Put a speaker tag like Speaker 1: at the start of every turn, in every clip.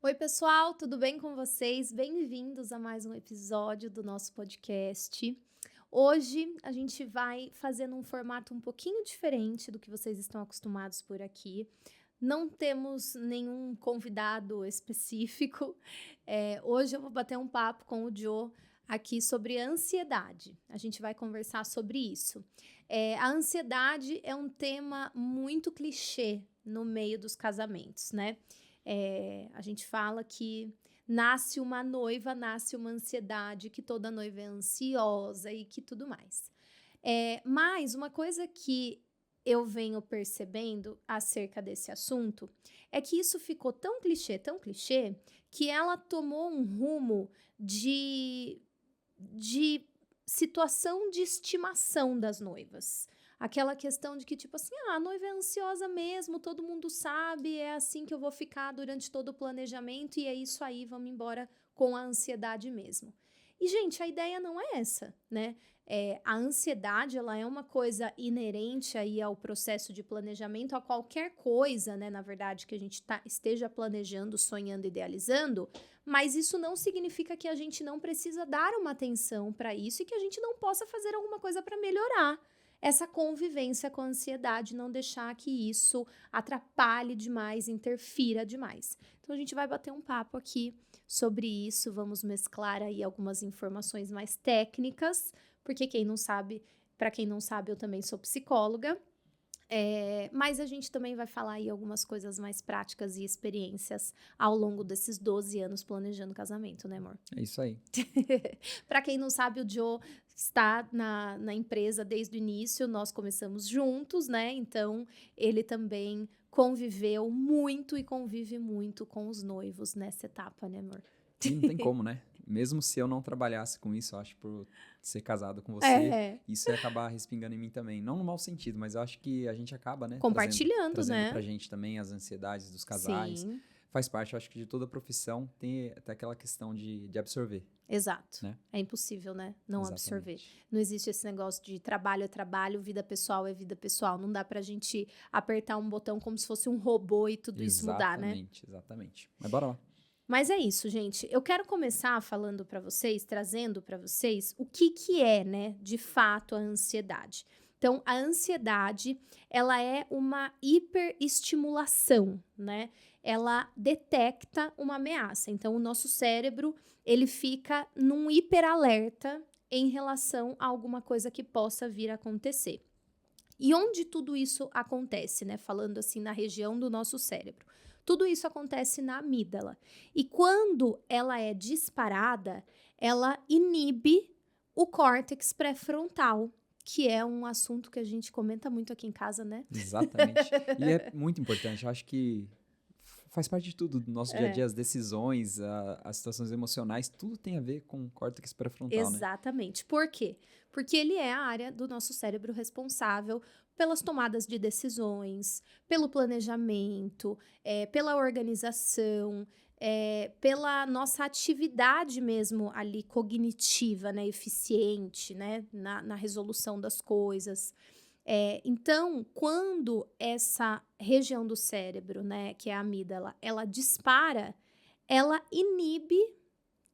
Speaker 1: Oi, pessoal, tudo bem com vocês? Bem-vindos a mais um episódio do nosso podcast. Hoje a gente vai fazer num formato um pouquinho diferente do que vocês estão acostumados por aqui. Não temos nenhum convidado específico. Hoje eu vou bater um papo com o Joe aqui sobre ansiedade. A gente vai conversar sobre isso. A ansiedade é um tema muito clichê no meio dos casamentos, né? A gente fala que nasce uma noiva, nasce uma ansiedade, que toda noiva é ansiosa e que tudo mais. Mas uma coisa que eu venho percebendo acerca desse assunto é que isso ficou tão clichê, que ela tomou um rumo de situação de estimação das noivas. Aquela questão de que, tipo assim, a noiva é ansiosa mesmo, todo mundo sabe, é assim que eu vou ficar durante todo o planejamento e é isso aí, vamos embora com a ansiedade mesmo. E, gente, a ideia não é essa, né? A ansiedade, ela é uma coisa inerente aí ao processo de planejamento, a qualquer coisa, né, na verdade, que a gente esteja planejando, sonhando, idealizando, mas isso não significa que a gente não precisa dar uma atenção para isso e que a gente não possa fazer alguma coisa para melhorar essa convivência com a ansiedade, não deixar que isso atrapalhe demais, interfira demais. Então a gente vai bater um papo aqui sobre isso, vamos mesclar aí algumas informações mais técnicas, porque para quem não sabe, eu também sou psicóloga. Mas a gente também vai falar aí algumas coisas mais práticas e experiências ao longo desses 12 anos planejando casamento, né, amor?
Speaker 2: É isso aí.
Speaker 1: Para quem não sabe, o Joe está na empresa desde o início, nós começamos juntos, né? Então, ele também conviveu muito e convive muito com os noivos nessa etapa, né, amor?
Speaker 2: E não tem como, né? Mesmo se eu não trabalhasse com isso, eu acho por ser casado com você,
Speaker 1: É,
Speaker 2: isso ia acabar respingando em mim também. Não no mau sentido, mas eu acho que a gente acaba, né?
Speaker 1: compartilhando,
Speaker 2: Trazendo pra
Speaker 1: né?
Speaker 2: gente também as ansiedades dos casais.
Speaker 1: Sim,
Speaker 2: Faz parte, eu acho que de toda profissão tem até aquela questão de absorver,
Speaker 1: exato.
Speaker 2: né?
Speaker 1: É impossível, né? Não absorver.
Speaker 2: Exatamente.
Speaker 1: Não existe esse negócio de trabalho é trabalho, vida pessoal é vida pessoal. Não dá pra gente apertar um botão como se fosse um robô e tudo isso mudar, né?
Speaker 2: Exatamente. Mas bora lá.
Speaker 1: Mas é isso, gente. Eu quero começar falando para vocês, trazendo para vocês o que é, né, de fato a ansiedade. Então, a ansiedade, ela é uma hiperestimulação, né? Ela detecta uma ameaça. Então, o nosso cérebro, ele fica num hiperalerta em relação a alguma coisa que possa vir a acontecer. E onde tudo isso acontece, né? Falando assim na região do nosso cérebro. Tudo isso acontece na amígdala. E quando ela é disparada, ela inibe o córtex pré-frontal, que é um assunto que a gente comenta muito aqui em casa, né?
Speaker 2: Exatamente. E é muito importante, eu acho que faz parte de tudo, do nosso dia a dia, as decisões, as situações emocionais, tudo tem a ver com o córtex pré-frontal, né?
Speaker 1: Exatamente. Por quê? Porque ele é a área do nosso cérebro responsável pelas tomadas de decisões, pelo planejamento, pela organização, pela nossa atividade mesmo ali cognitiva, né, eficiente, né, na resolução das coisas. Então, quando essa região do cérebro, né, que é a amígdala, ela dispara, ela inibe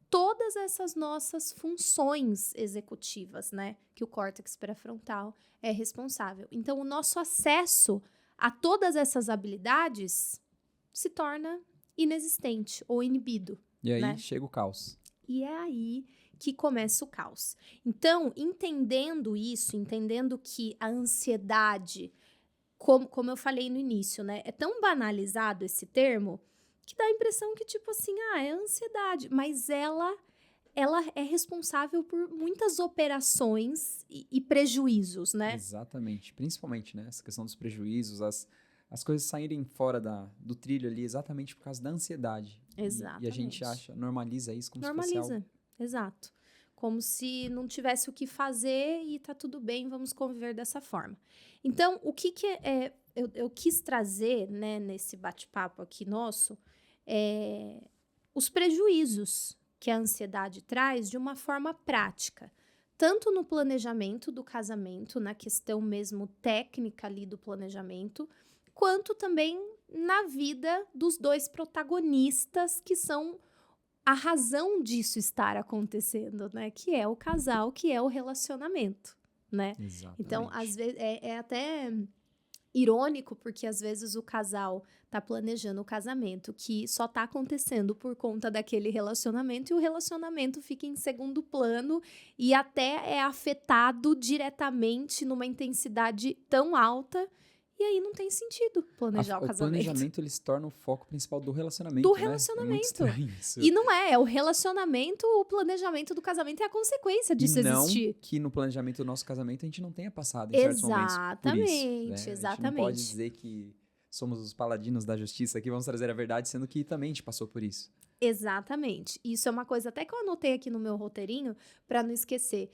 Speaker 1: todas essas nossas funções executivas, né? Que o córtex pré-frontal é responsável. Então, o nosso acesso a todas essas habilidades se torna inexistente ou inibido,
Speaker 2: E aí
Speaker 1: né?
Speaker 2: chega o caos.
Speaker 1: E é aí que começa o caos. Então, entendendo isso, entendendo que a ansiedade, como eu falei no início, né? É tão banalizado esse termo que dá a impressão que, tipo assim, é ansiedade. Mas ela é responsável por muitas operações e prejuízos, né?
Speaker 2: Exatamente. Principalmente, né? Essa questão dos prejuízos, as coisas saírem fora do trilho ali, exatamente por causa da ansiedade. E a gente
Speaker 1: Exatamente.
Speaker 2: normaliza isso como se fosse algo.
Speaker 1: Normaliza, exato. Como se não tivesse o que fazer e tá tudo bem, vamos conviver dessa forma. Então, o que eu quis trazer, né, nesse bate-papo aqui nosso, os prejuízos que a ansiedade traz de uma forma prática. Tanto no planejamento do casamento, na questão mesmo técnica ali do planejamento, quanto também na vida dos dois protagonistas, que são a razão disso estar acontecendo, né? Que é o casal, que é o relacionamento, né? Então,
Speaker 2: Exatamente.
Speaker 1: às vezes, é até irônico, porque às vezes o casal tá planejando o casamento que só tá acontecendo por conta daquele relacionamento, e o relacionamento fica em segundo plano e até é afetado diretamente numa intensidade tão alta, e aí não tem sentido planejar o
Speaker 2: O
Speaker 1: casamento.
Speaker 2: planejamento, ele se torna o foco principal do
Speaker 1: Do
Speaker 2: relacionamento, né? É muito
Speaker 1: relacionamento.
Speaker 2: estranho isso.
Speaker 1: E não é o relacionamento, o planejamento do casamento é a consequência
Speaker 2: E
Speaker 1: disso
Speaker 2: não
Speaker 1: existir.
Speaker 2: que no planejamento do nosso casamento a gente não tenha passado em certos momentos por isso, né?
Speaker 1: Exatamente,
Speaker 2: A gente não pode
Speaker 1: exatamente.
Speaker 2: dizer que somos os paladinos da justiça aqui, vamos trazer a verdade, sendo que também a gente passou por isso.
Speaker 1: Exatamente. Isso é uma coisa até que eu anotei aqui no meu roteirinho para não esquecer.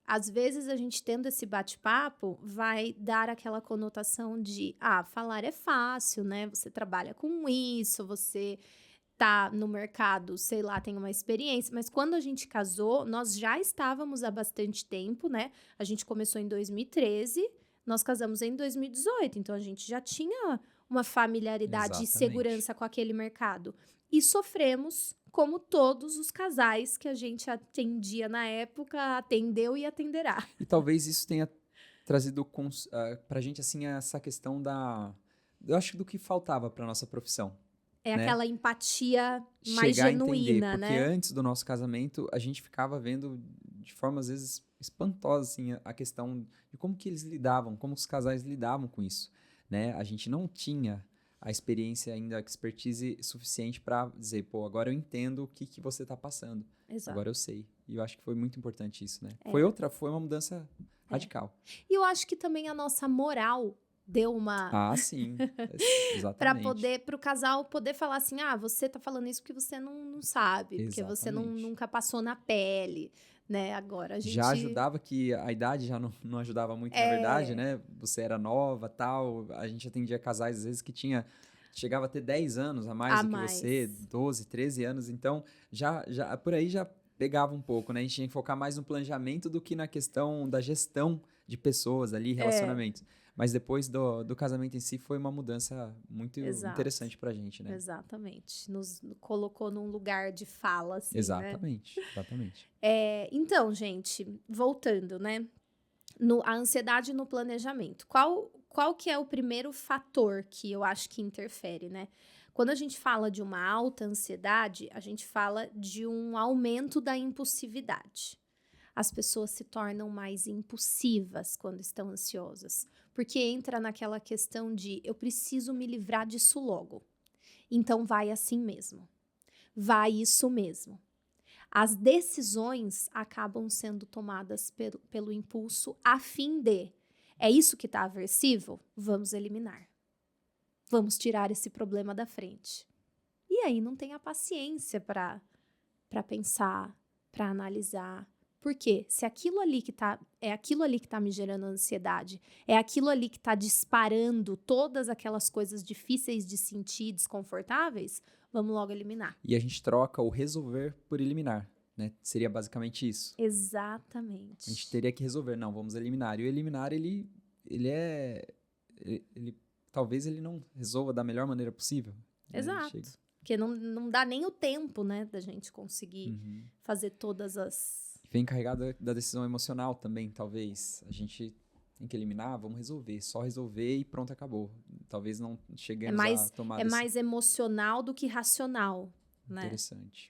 Speaker 1: Às vezes a gente tendo esse bate-papo vai dar aquela conotação de, falar é fácil, né? Você trabalha com isso, você tá no mercado, sei lá, tem uma experiência. Mas quando a gente casou, nós já estávamos há bastante tempo, né? A gente começou em 2013, nós casamos em 2018. Então a gente já tinha uma familiaridade e
Speaker 2: Exatamente.
Speaker 1: segurança com aquele mercado. E sofremos, como todos os casais que a gente atendia na época, atendeu e atenderá.
Speaker 2: E talvez isso tenha trazido pra gente, assim, essa questão eu acho do que faltava pra nossa profissão.
Speaker 1: É
Speaker 2: né?
Speaker 1: aquela empatia mais
Speaker 2: Chegar a entender,
Speaker 1: genuína,
Speaker 2: porque
Speaker 1: né?
Speaker 2: antes do nosso casamento, a gente ficava vendo de forma, às vezes, espantosa, assim, a questão de como que eles lidavam, como os casais lidavam com isso, né? A gente não tinha a experiência ainda, a expertise suficiente para dizer, pô, agora eu entendo o que você tá passando.
Speaker 1: Exato.
Speaker 2: Agora eu sei. E eu acho que foi muito importante isso, né?
Speaker 1: É.
Speaker 2: Foi uma mudança radical.
Speaker 1: E eu acho que também a nossa moral deu uma...
Speaker 2: Sim.
Speaker 1: para
Speaker 2: Exatamente.
Speaker 1: o casal poder falar assim, você tá falando isso porque você não sabe, porque você
Speaker 2: Exatamente.
Speaker 1: nunca passou na pele, né? Agora a gente...
Speaker 2: Já ajudava que a idade já não ajudava muito, na verdade, né? Você era nova, tal. A gente atendia casais, às vezes, que chegava a ter 10 anos a mais do que você, 12, 13 anos. Então, já por aí já pegava um pouco, né? A gente tinha que focar mais no planejamento do que na questão da gestão de pessoas ali, relacionamentos. Mas depois do casamento em si, foi uma mudança muito interessante pra gente, né?
Speaker 1: Exatamente. Nos colocou num lugar de fala, assim,
Speaker 2: Exatamente,
Speaker 1: né?
Speaker 2: exatamente.
Speaker 1: Então, gente, voltando, né? A ansiedade no planejamento. Qual que é o primeiro fator que eu acho que interfere, né? Quando a gente fala de uma alta ansiedade, a gente fala de um aumento da impulsividade. As pessoas se tornam mais impulsivas quando estão ansiosas, porque entra naquela questão de eu preciso me livrar disso logo. Então vai assim mesmo. Vai isso mesmo. As decisões acabam sendo tomadas pelo impulso a fim de, é isso que está aversivo? Vamos eliminar. Vamos tirar esse problema da frente. E aí não tem a paciência para pensar, para analisar. Por quê? Se aquilo ali que é aquilo ali que está me gerando ansiedade, é aquilo ali que está disparando todas aquelas coisas difíceis de sentir, desconfortáveis, vamos logo eliminar.
Speaker 2: E a gente troca o resolver por eliminar, né? Seria basicamente isso.
Speaker 1: Exatamente.
Speaker 2: A gente teria que resolver, não, vamos eliminar. E o eliminar, ele talvez ele não resolva da melhor maneira possível.
Speaker 1: Exato. Porque não dá nem o tempo, né, da gente conseguir fazer todas as...
Speaker 2: Vem carregado da decisão emocional também, talvez. A gente tem que eliminar, vamos resolver. Só resolver e pronto, acabou. Talvez não cheguemos a tomar...
Speaker 1: É mais emocional do que racional, né?
Speaker 2: Interessante.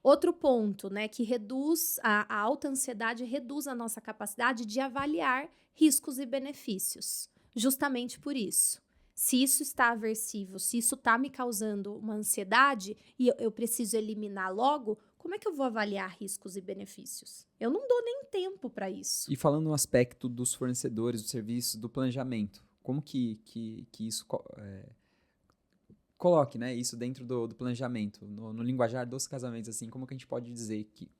Speaker 1: Outro ponto, né, que reduz... A alta ansiedade reduz a nossa capacidade de avaliar riscos e benefícios. Justamente por isso. Se isso está aversivo, se isso está me causando uma ansiedade e eu preciso eliminar logo, como é que eu vou avaliar riscos e benefícios? Eu não dou nem tempo para isso.
Speaker 2: E falando no aspecto dos fornecedores, do serviço, do planejamento, como que isso coloque, né, isso dentro do planejamento, no linguajar dos casamentos, assim, como que a gente pode dizer que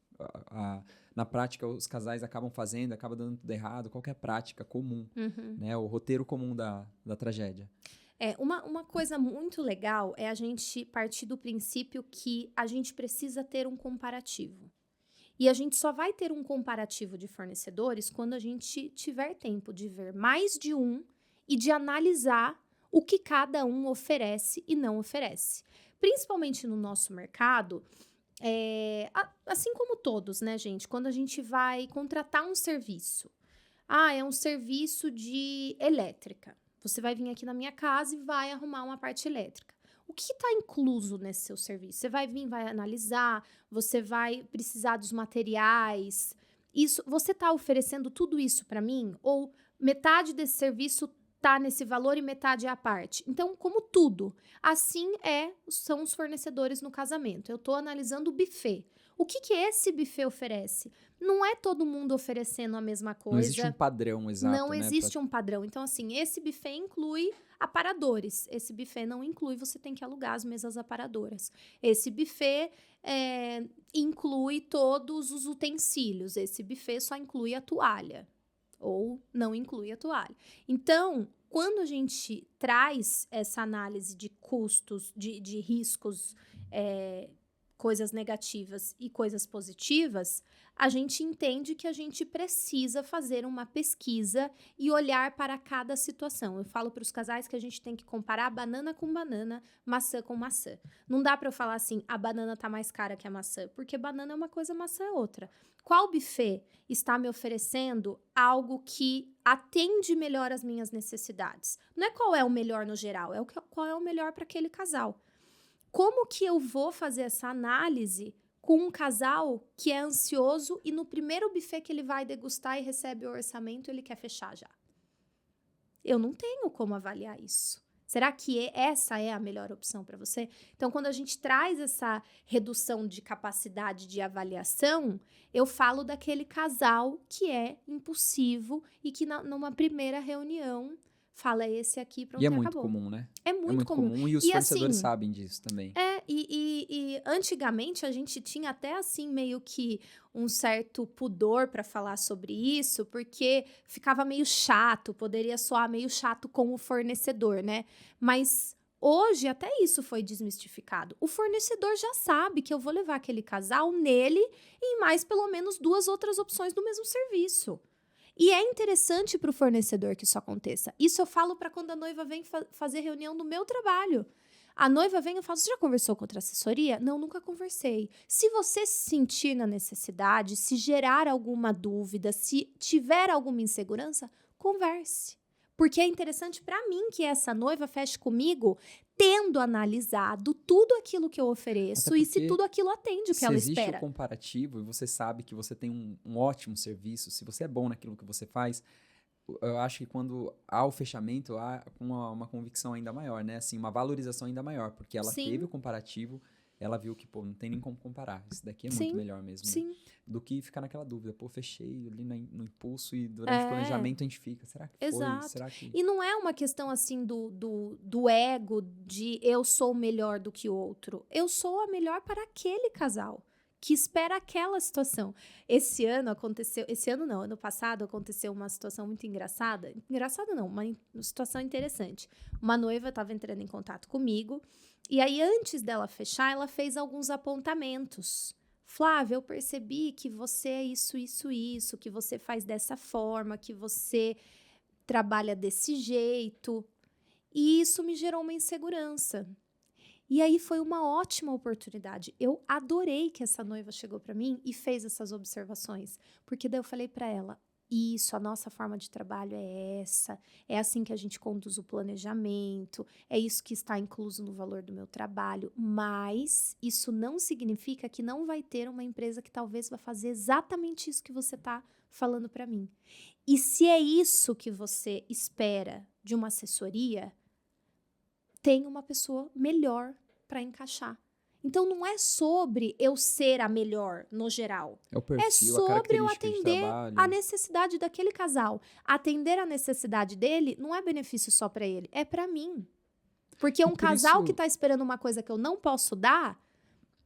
Speaker 2: na prática os casais acabam fazendo, acaba dando tudo errado, qual que é a prática comum, né, o roteiro comum da tragédia?
Speaker 1: Uma coisa muito legal é a gente partir do princípio que a gente precisa ter um comparativo. E a gente só vai ter um comparativo de fornecedores quando a gente tiver tempo de ver mais de um e de analisar o que cada um oferece e não oferece. Principalmente no nosso mercado, assim como todos, né, gente? Quando a gente vai contratar um serviço. É um serviço de elétrica. Você vai vir aqui na minha casa e vai arrumar uma parte elétrica. O que está incluso nesse seu serviço? Você vai vir, vai analisar, você vai precisar dos materiais. Você está oferecendo tudo isso para mim? Ou metade desse serviço está nesse valor e metade é a parte? Então, como tudo, assim são os fornecedores no casamento. Eu estou analisando o buffet. O que esse buffet oferece? Não é todo mundo oferecendo a mesma coisa.
Speaker 2: Não existe um padrão exato,
Speaker 1: Não existe um padrão. Então, assim, esse buffet inclui aparadores. Esse buffet não inclui, você tem que alugar as mesas aparadoras. Esse buffet inclui todos os utensílios. Esse buffet só inclui a toalha. Ou não inclui a toalha. Então, quando a gente traz essa análise de custos, de riscos, coisas negativas e coisas positivas, a gente entende que a gente precisa fazer uma pesquisa e olhar para cada situação. Eu falo para os casais que a gente tem que comparar banana com banana, maçã com maçã. Não dá para eu falar assim, a banana tá mais cara que a maçã, porque banana é uma coisa, maçã é outra. Qual buffet está me oferecendo algo que atende melhor as minhas necessidades? Não é qual é o melhor no geral, qual é o melhor para aquele casal. Como que eu vou fazer essa análise com um casal que é ansioso e no primeiro buffet que ele vai degustar e recebe o orçamento, ele quer fechar já? Eu não tenho como avaliar isso. Será que essa é a melhor opção para você? Então, quando a gente traz essa redução de capacidade de avaliação, eu falo daquele casal que é impulsivo e que numa primeira reunião fala esse aqui, pronto,
Speaker 2: e
Speaker 1: acabou.
Speaker 2: muito comum, né?
Speaker 1: É muito comum.
Speaker 2: E os fornecedores sabem disso também.
Speaker 1: E antigamente a gente tinha até assim meio que um certo pudor para falar sobre isso, porque ficava meio chato, poderia soar meio chato com o fornecedor, né? Mas hoje até isso foi desmistificado. O fornecedor já sabe que eu vou levar aquele casal nele e mais pelo menos 2 outras opções do mesmo serviço. E é interessante para o fornecedor que isso aconteça. Isso eu falo para quando a noiva vem fazer reunião no meu trabalho. A noiva vem e eu falo, você já conversou com outra assessoria? Não, nunca conversei. Se você se sentir na necessidade, se gerar alguma dúvida, se tiver alguma insegurança, converse. Porque é interessante para mim que essa noiva feche comigo tendo analisado tudo aquilo que eu ofereço e se tudo aquilo atende o que ela espera.
Speaker 2: Se existe o comparativo e você sabe que você tem um ótimo serviço, se você é bom naquilo que você faz, eu acho que quando há o fechamento, há uma convicção ainda maior, né? Assim, uma valorização ainda maior, porque ela teve o comparativo, ela viu que, não tem nem como comparar. Isso daqui é muito melhor mesmo, né? Do que ficar naquela dúvida. Fechei ali no impulso e durante o planejamento a gente fica, será que foi?
Speaker 1: Exato.
Speaker 2: Será que...
Speaker 1: E não é uma questão, assim, do ego, de eu sou melhor do que o outro. Eu sou a melhor para aquele casal que espera aquela situação. Ano passado aconteceu uma situação muito engraçada. Engraçada não, uma situação interessante. Uma noiva estava entrando em contato comigo e aí antes dela fechar, ela fez alguns apontamentos. Flávia, eu percebi que você é isso, que você faz dessa forma, que você trabalha desse jeito. E isso me gerou uma insegurança. E aí foi uma ótima oportunidade. Eu adorei que essa noiva chegou para mim e fez essas observações. Porque daí eu falei para ela, a nossa forma de trabalho é essa, é assim que a gente conduz o planejamento, é isso que está incluso no valor do meu trabalho, mas isso não significa que não vai ter uma empresa que talvez vá fazer exatamente isso que você está falando para mim. E se é isso que você espera de uma assessoria, tem uma pessoa melhor para encaixar. Então, não é sobre eu ser a melhor no geral.
Speaker 2: É o perfil,
Speaker 1: sobre eu atender a necessidade daquele casal. Atender a necessidade dele não é benefício só para ele, é para mim. Porque um casal que está esperando uma coisa que eu não posso dar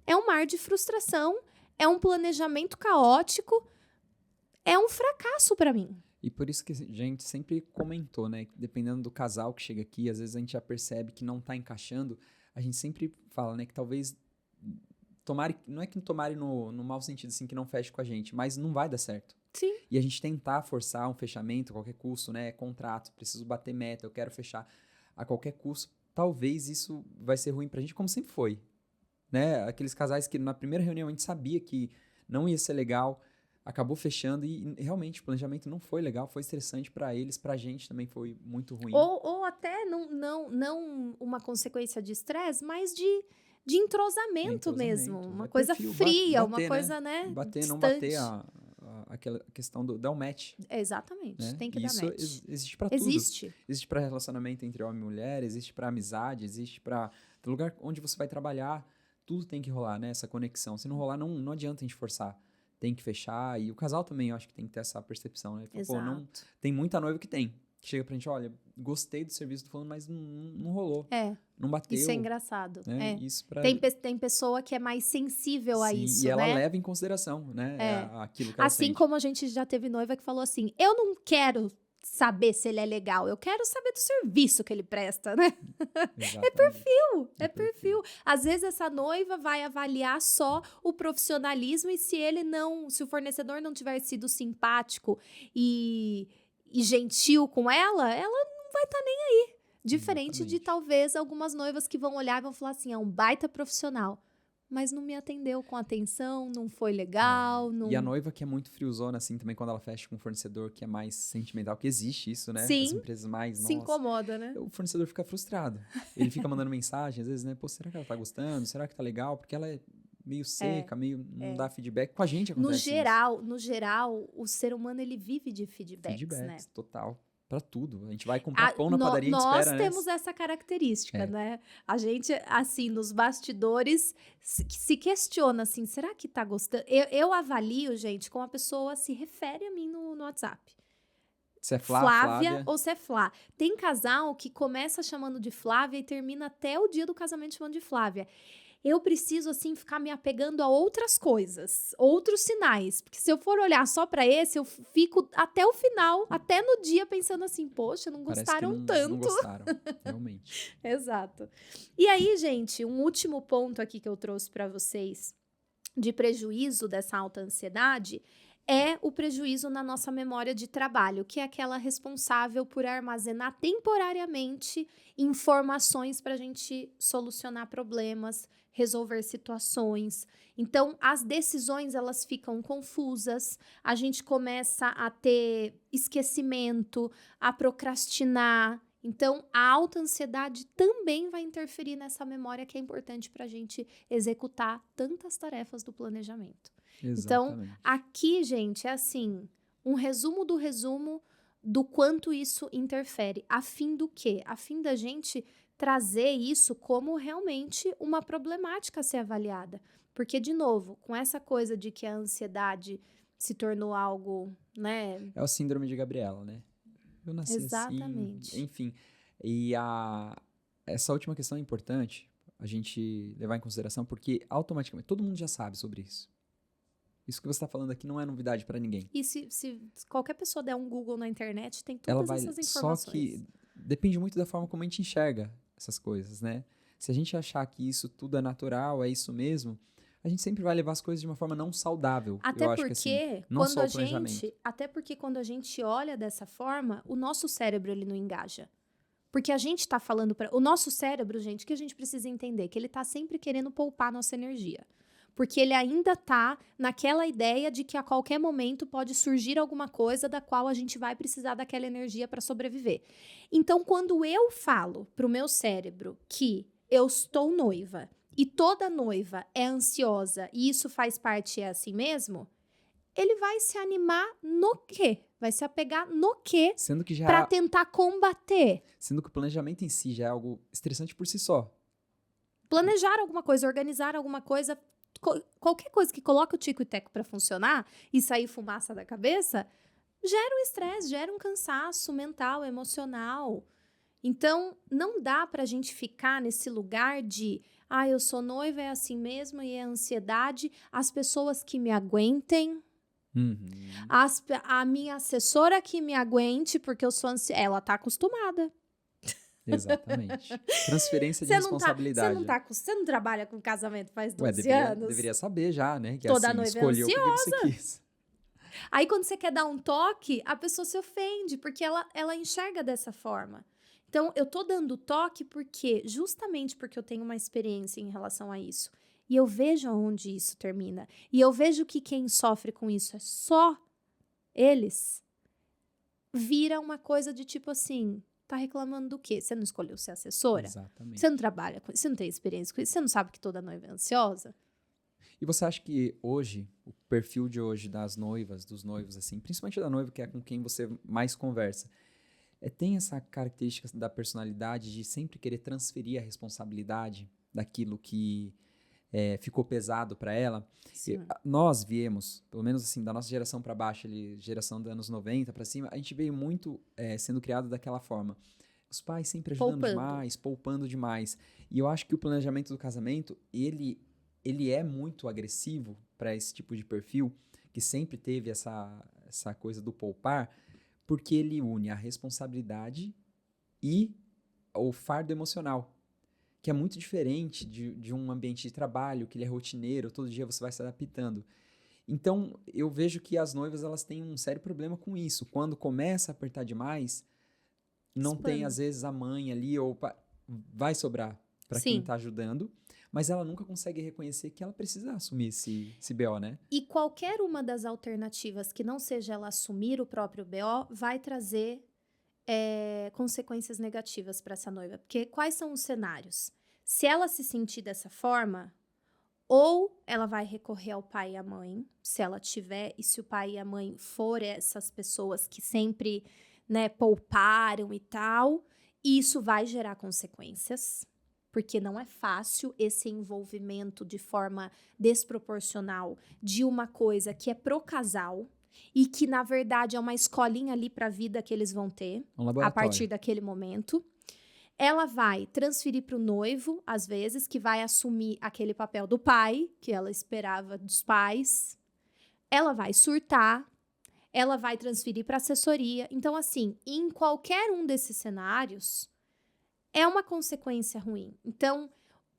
Speaker 1: é um mar de frustração, é um planejamento caótico, é um fracasso para mim.
Speaker 2: E por isso que a gente sempre comentou, né? Dependendo do casal que chega aqui, às vezes a gente já percebe que não está encaixando. A gente sempre fala, né? Que talvez não é que tomare no mau sentido, assim, que não feche com a gente, mas não vai dar certo.
Speaker 1: Sim.
Speaker 2: E a gente tentar forçar um fechamento a qualquer custo, né? Contrato, preciso bater meta, eu quero fechar. a qualquer custo, talvez isso vai ser ruim pra gente, como sempre foi, né? Aqueles casais que na primeira reunião a gente sabia que não ia ser legal, acabou fechando e realmente o planejamento não foi legal, foi estressante pra eles, pra gente também foi muito ruim.
Speaker 1: Ou até não uma consequência de estresse, mas de entrosamento mesmo. Uma coisa
Speaker 2: perfil,
Speaker 1: fria,
Speaker 2: bater,
Speaker 1: uma coisa, né?
Speaker 2: Bater,
Speaker 1: distante.
Speaker 2: não bater aquela questão do dar um match.
Speaker 1: Exatamente,
Speaker 2: Né?
Speaker 1: tem que dar
Speaker 2: Isso
Speaker 1: match.
Speaker 2: existe pra tudo.
Speaker 1: Existe.
Speaker 2: Existe pra relacionamento entre homem e mulher, existe pra amizade, existe pra lugar onde você vai trabalhar. Tudo tem que rolar, né? Essa conexão. Se não rolar, não adianta a gente forçar. Tem que fechar. E o casal também, eu acho que tem que ter essa percepção, né?
Speaker 1: Exato.
Speaker 2: Pô, tem muita noiva que tem. Que chega pra gente, olha, gostei do serviço do fulano, mas não rolou. Não bateu.
Speaker 1: Isso é engraçado.
Speaker 2: Né? Isso pra...
Speaker 1: Tem pessoa que é mais sensível a isso,
Speaker 2: e ela
Speaker 1: né?
Speaker 2: leva em consideração, né? Aquilo que ela
Speaker 1: assim
Speaker 2: sente.
Speaker 1: como a gente já teve noiva que falou assim, eu não quero saber se ele é legal, eu quero saber do serviço que ele presta, né? É perfil. Às vezes essa noiva vai avaliar só o profissionalismo e se o fornecedor não tiver sido simpático e gentil com ela não vai estar nem aí. Diferente de talvez algumas noivas que vão olhar e vão falar assim, é um baita profissional. Mas não me atendeu com atenção, não foi legal. Não...
Speaker 2: E a noiva que é muito friozona, assim, também quando ela fecha com um fornecedor que é mais sentimental, que existe isso, né?
Speaker 1: Sim,
Speaker 2: as empresas mais,
Speaker 1: se incomoda, né?
Speaker 2: O fornecedor fica frustrado. Ele fica mandando mensagem, às vezes, né? Pô, será que ela tá gostando? Será que tá legal? Porque ela é meio seca, não dá feedback. Com a gente acontece
Speaker 1: No geral, o ser humano, ele vive de feedbacks, né?
Speaker 2: Total. Pra tudo. A gente vai comprar pão na padaria e espera,
Speaker 1: nós temos essa característica, né? A gente, assim, nos bastidores, se questiona, assim, será que tá gostando? Eu avalio, gente, como a pessoa se refere a mim no WhatsApp.
Speaker 2: Se é
Speaker 1: Flávia ou se é Flá. Tem casal que começa chamando de Flávia e termina até o dia do casamento chamando de Flávia. Eu preciso, assim, ficar me apegando a outras coisas, outros sinais. Porque se eu for olhar só pra esse, eu fico até o final, até no dia, pensando assim, poxa, não gostaram tanto.
Speaker 2: Não gostaram, realmente.
Speaker 1: Exato. E aí, gente, um último ponto aqui que eu trouxe pra vocês de prejuízo dessa alta ansiedade é o prejuízo na nossa memória de trabalho, que é aquela responsável por armazenar temporariamente informações para a gente solucionar problemas, resolver situações. Então, as decisões, elas ficam confusas, a gente começa a ter esquecimento, a procrastinar. Então, a alta ansiedade também vai interferir nessa memória que é importante para a gente executar tantas tarefas do planejamento.
Speaker 2: Exatamente.
Speaker 1: Então, aqui, gente, é assim, um resumo do quanto isso interfere. A fim do quê? A fim da gente trazer isso como realmente uma problemática a ser avaliada. Porque, de novo, com essa coisa de que a ansiedade se tornou algo, né?
Speaker 2: É o síndrome de Gabriela, né? Eu nasci
Speaker 1: Exatamente.
Speaker 2: assim, enfim. E essa última questão é importante a gente levar em consideração, porque automaticamente todo mundo já sabe sobre isso. Isso que você está falando aqui não é novidade para ninguém.
Speaker 1: E se qualquer pessoa der um Google na internet, tem todas essas informações.
Speaker 2: Só que depende muito da forma como a gente enxerga essas coisas, né? Se a gente achar que isso tudo é natural, é isso mesmo, a gente sempre vai levar as coisas de uma forma não saudável.
Speaker 1: Até
Speaker 2: eu
Speaker 1: porque,
Speaker 2: acho que, assim, não só o planejamento.
Speaker 1: Até porque quando a gente olha dessa forma, o nosso cérebro, ele não engaja. Porque a gente tá falando para o nosso cérebro, gente, que a gente precisa entender, que ele tá sempre querendo poupar nossa energia. Porque ele ainda tá naquela ideia de que a qualquer momento pode surgir alguma coisa da qual a gente vai precisar daquela energia para sobreviver. Então, quando eu falo pro meu cérebro que eu estou noiva e toda noiva é ansiosa e isso faz parte, é assim mesmo, ele vai se animar no quê? Vai se apegar no quê para tentar combater?
Speaker 2: Sendo que o planejamento em si já é algo estressante por si só.
Speaker 1: Planejar alguma coisa, organizar alguma coisa, qualquer coisa que coloque o tico e teco para funcionar e sair fumaça da cabeça, gera um estresse, gera um cansaço mental, emocional. Então, não dá pra gente ficar nesse lugar de eu sou noiva, é assim mesmo, e é ansiedade, as pessoas que me aguentem, a minha assessora que me aguente, porque eu sou ansiosa, ela tá acostumada.
Speaker 2: Exatamente. Transferência de responsabilidade.
Speaker 1: Você não trabalha com casamento faz 12 anos?
Speaker 2: Deveria saber já, né? Que
Speaker 1: toda
Speaker 2: assim,
Speaker 1: noiva
Speaker 2: escolheu
Speaker 1: é ansiosa.
Speaker 2: porque você quis.
Speaker 1: Aí, quando você quer dar um toque, a pessoa se ofende, porque ela enxerga dessa forma. Então, eu tô dando toque justamente porque eu tenho uma experiência em relação a isso. E eu vejo aonde isso termina. E eu vejo que quem sofre com isso é só eles. Vira uma coisa de tipo assim, tá reclamando do quê? Você não escolheu ser assessora?
Speaker 2: Exatamente.
Speaker 1: Você não trabalha com isso? Você não tem experiência com isso? Você não sabe que toda noiva é ansiosa?
Speaker 2: E você acha que hoje, o perfil de hoje das noivas, dos noivos, assim, principalmente da noiva, que é com quem você mais conversa, tem essa característica da personalidade de sempre querer transferir a responsabilidade daquilo que ficou pesado para ela? Nós viemos, pelo menos assim, da nossa geração para baixo, ali, geração dos anos 90 para cima, a gente veio muito sendo criado daquela forma. Os pais sempre ajudando demais, poupando demais. E eu acho que o planejamento do casamento, ele é muito agressivo para esse tipo de perfil, que sempre teve essa coisa do poupar, porque ele une a responsabilidade e o fardo emocional, que é muito diferente de um ambiente de trabalho, que ele é rotineiro, todo dia você vai se adaptando. Então, eu vejo que as noivas, elas têm um sério problema com isso. Quando começa a apertar demais, não tem, às vezes, a mãe ali, ou vai sobrar para quem está ajudando, mas ela nunca consegue reconhecer que ela precisa assumir esse BO, né?
Speaker 1: E qualquer uma das alternativas que não seja ela assumir o próprio BO vai trazer consequências negativas para essa noiva. Porque quais são os cenários? Se ela se sentir dessa forma, ou ela vai recorrer ao pai e à mãe, se ela tiver, e se o pai e a mãe forem essas pessoas que sempre, né, pouparam e tal, isso vai gerar consequências. Porque não é fácil esse envolvimento de forma desproporcional de uma coisa que é pro casal e que, na verdade, é uma escolinha ali para a vida que eles vão ter a partir daquele momento. Ela vai transferir para o noivo, às vezes, que vai assumir aquele papel do pai, que ela esperava dos pais. Ela vai surtar, ela vai transferir para assessoria. Então, assim, em qualquer um desses cenários, é uma consequência ruim. Então,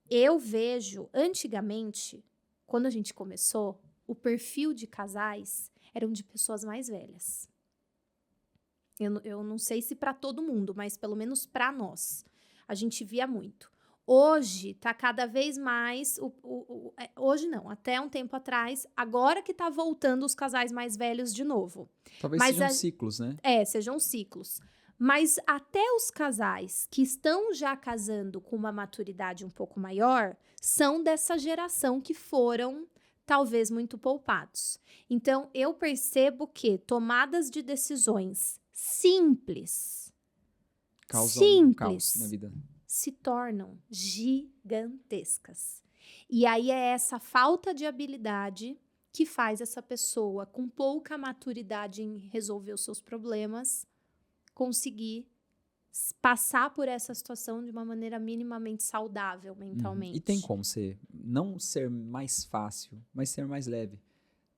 Speaker 1: eu vejo, antigamente, quando a gente começou, o perfil de casais eram de pessoas mais velhas. Eu não sei se para todo mundo, mas pelo menos para nós. A gente via muito. Hoje, tá cada vez mais... hoje não, até um tempo atrás, agora que tá voltando os casais mais velhos de novo.
Speaker 2: Talvez sejam ciclos, né?
Speaker 1: Sejam ciclos. Mas até os casais que estão já casando com uma maturidade um pouco maior são dessa geração que foram, talvez, muito poupados. Então, eu percebo que tomadas de decisões simples
Speaker 2: causam caos na vida,
Speaker 1: se tornam gigantescas. E aí é essa falta de habilidade que faz essa pessoa com pouca maturidade em resolver os seus problemas conseguir passar por essa situação de uma maneira minimamente saudável mentalmente.
Speaker 2: E tem como não ser mais fácil, mas ser mais leve,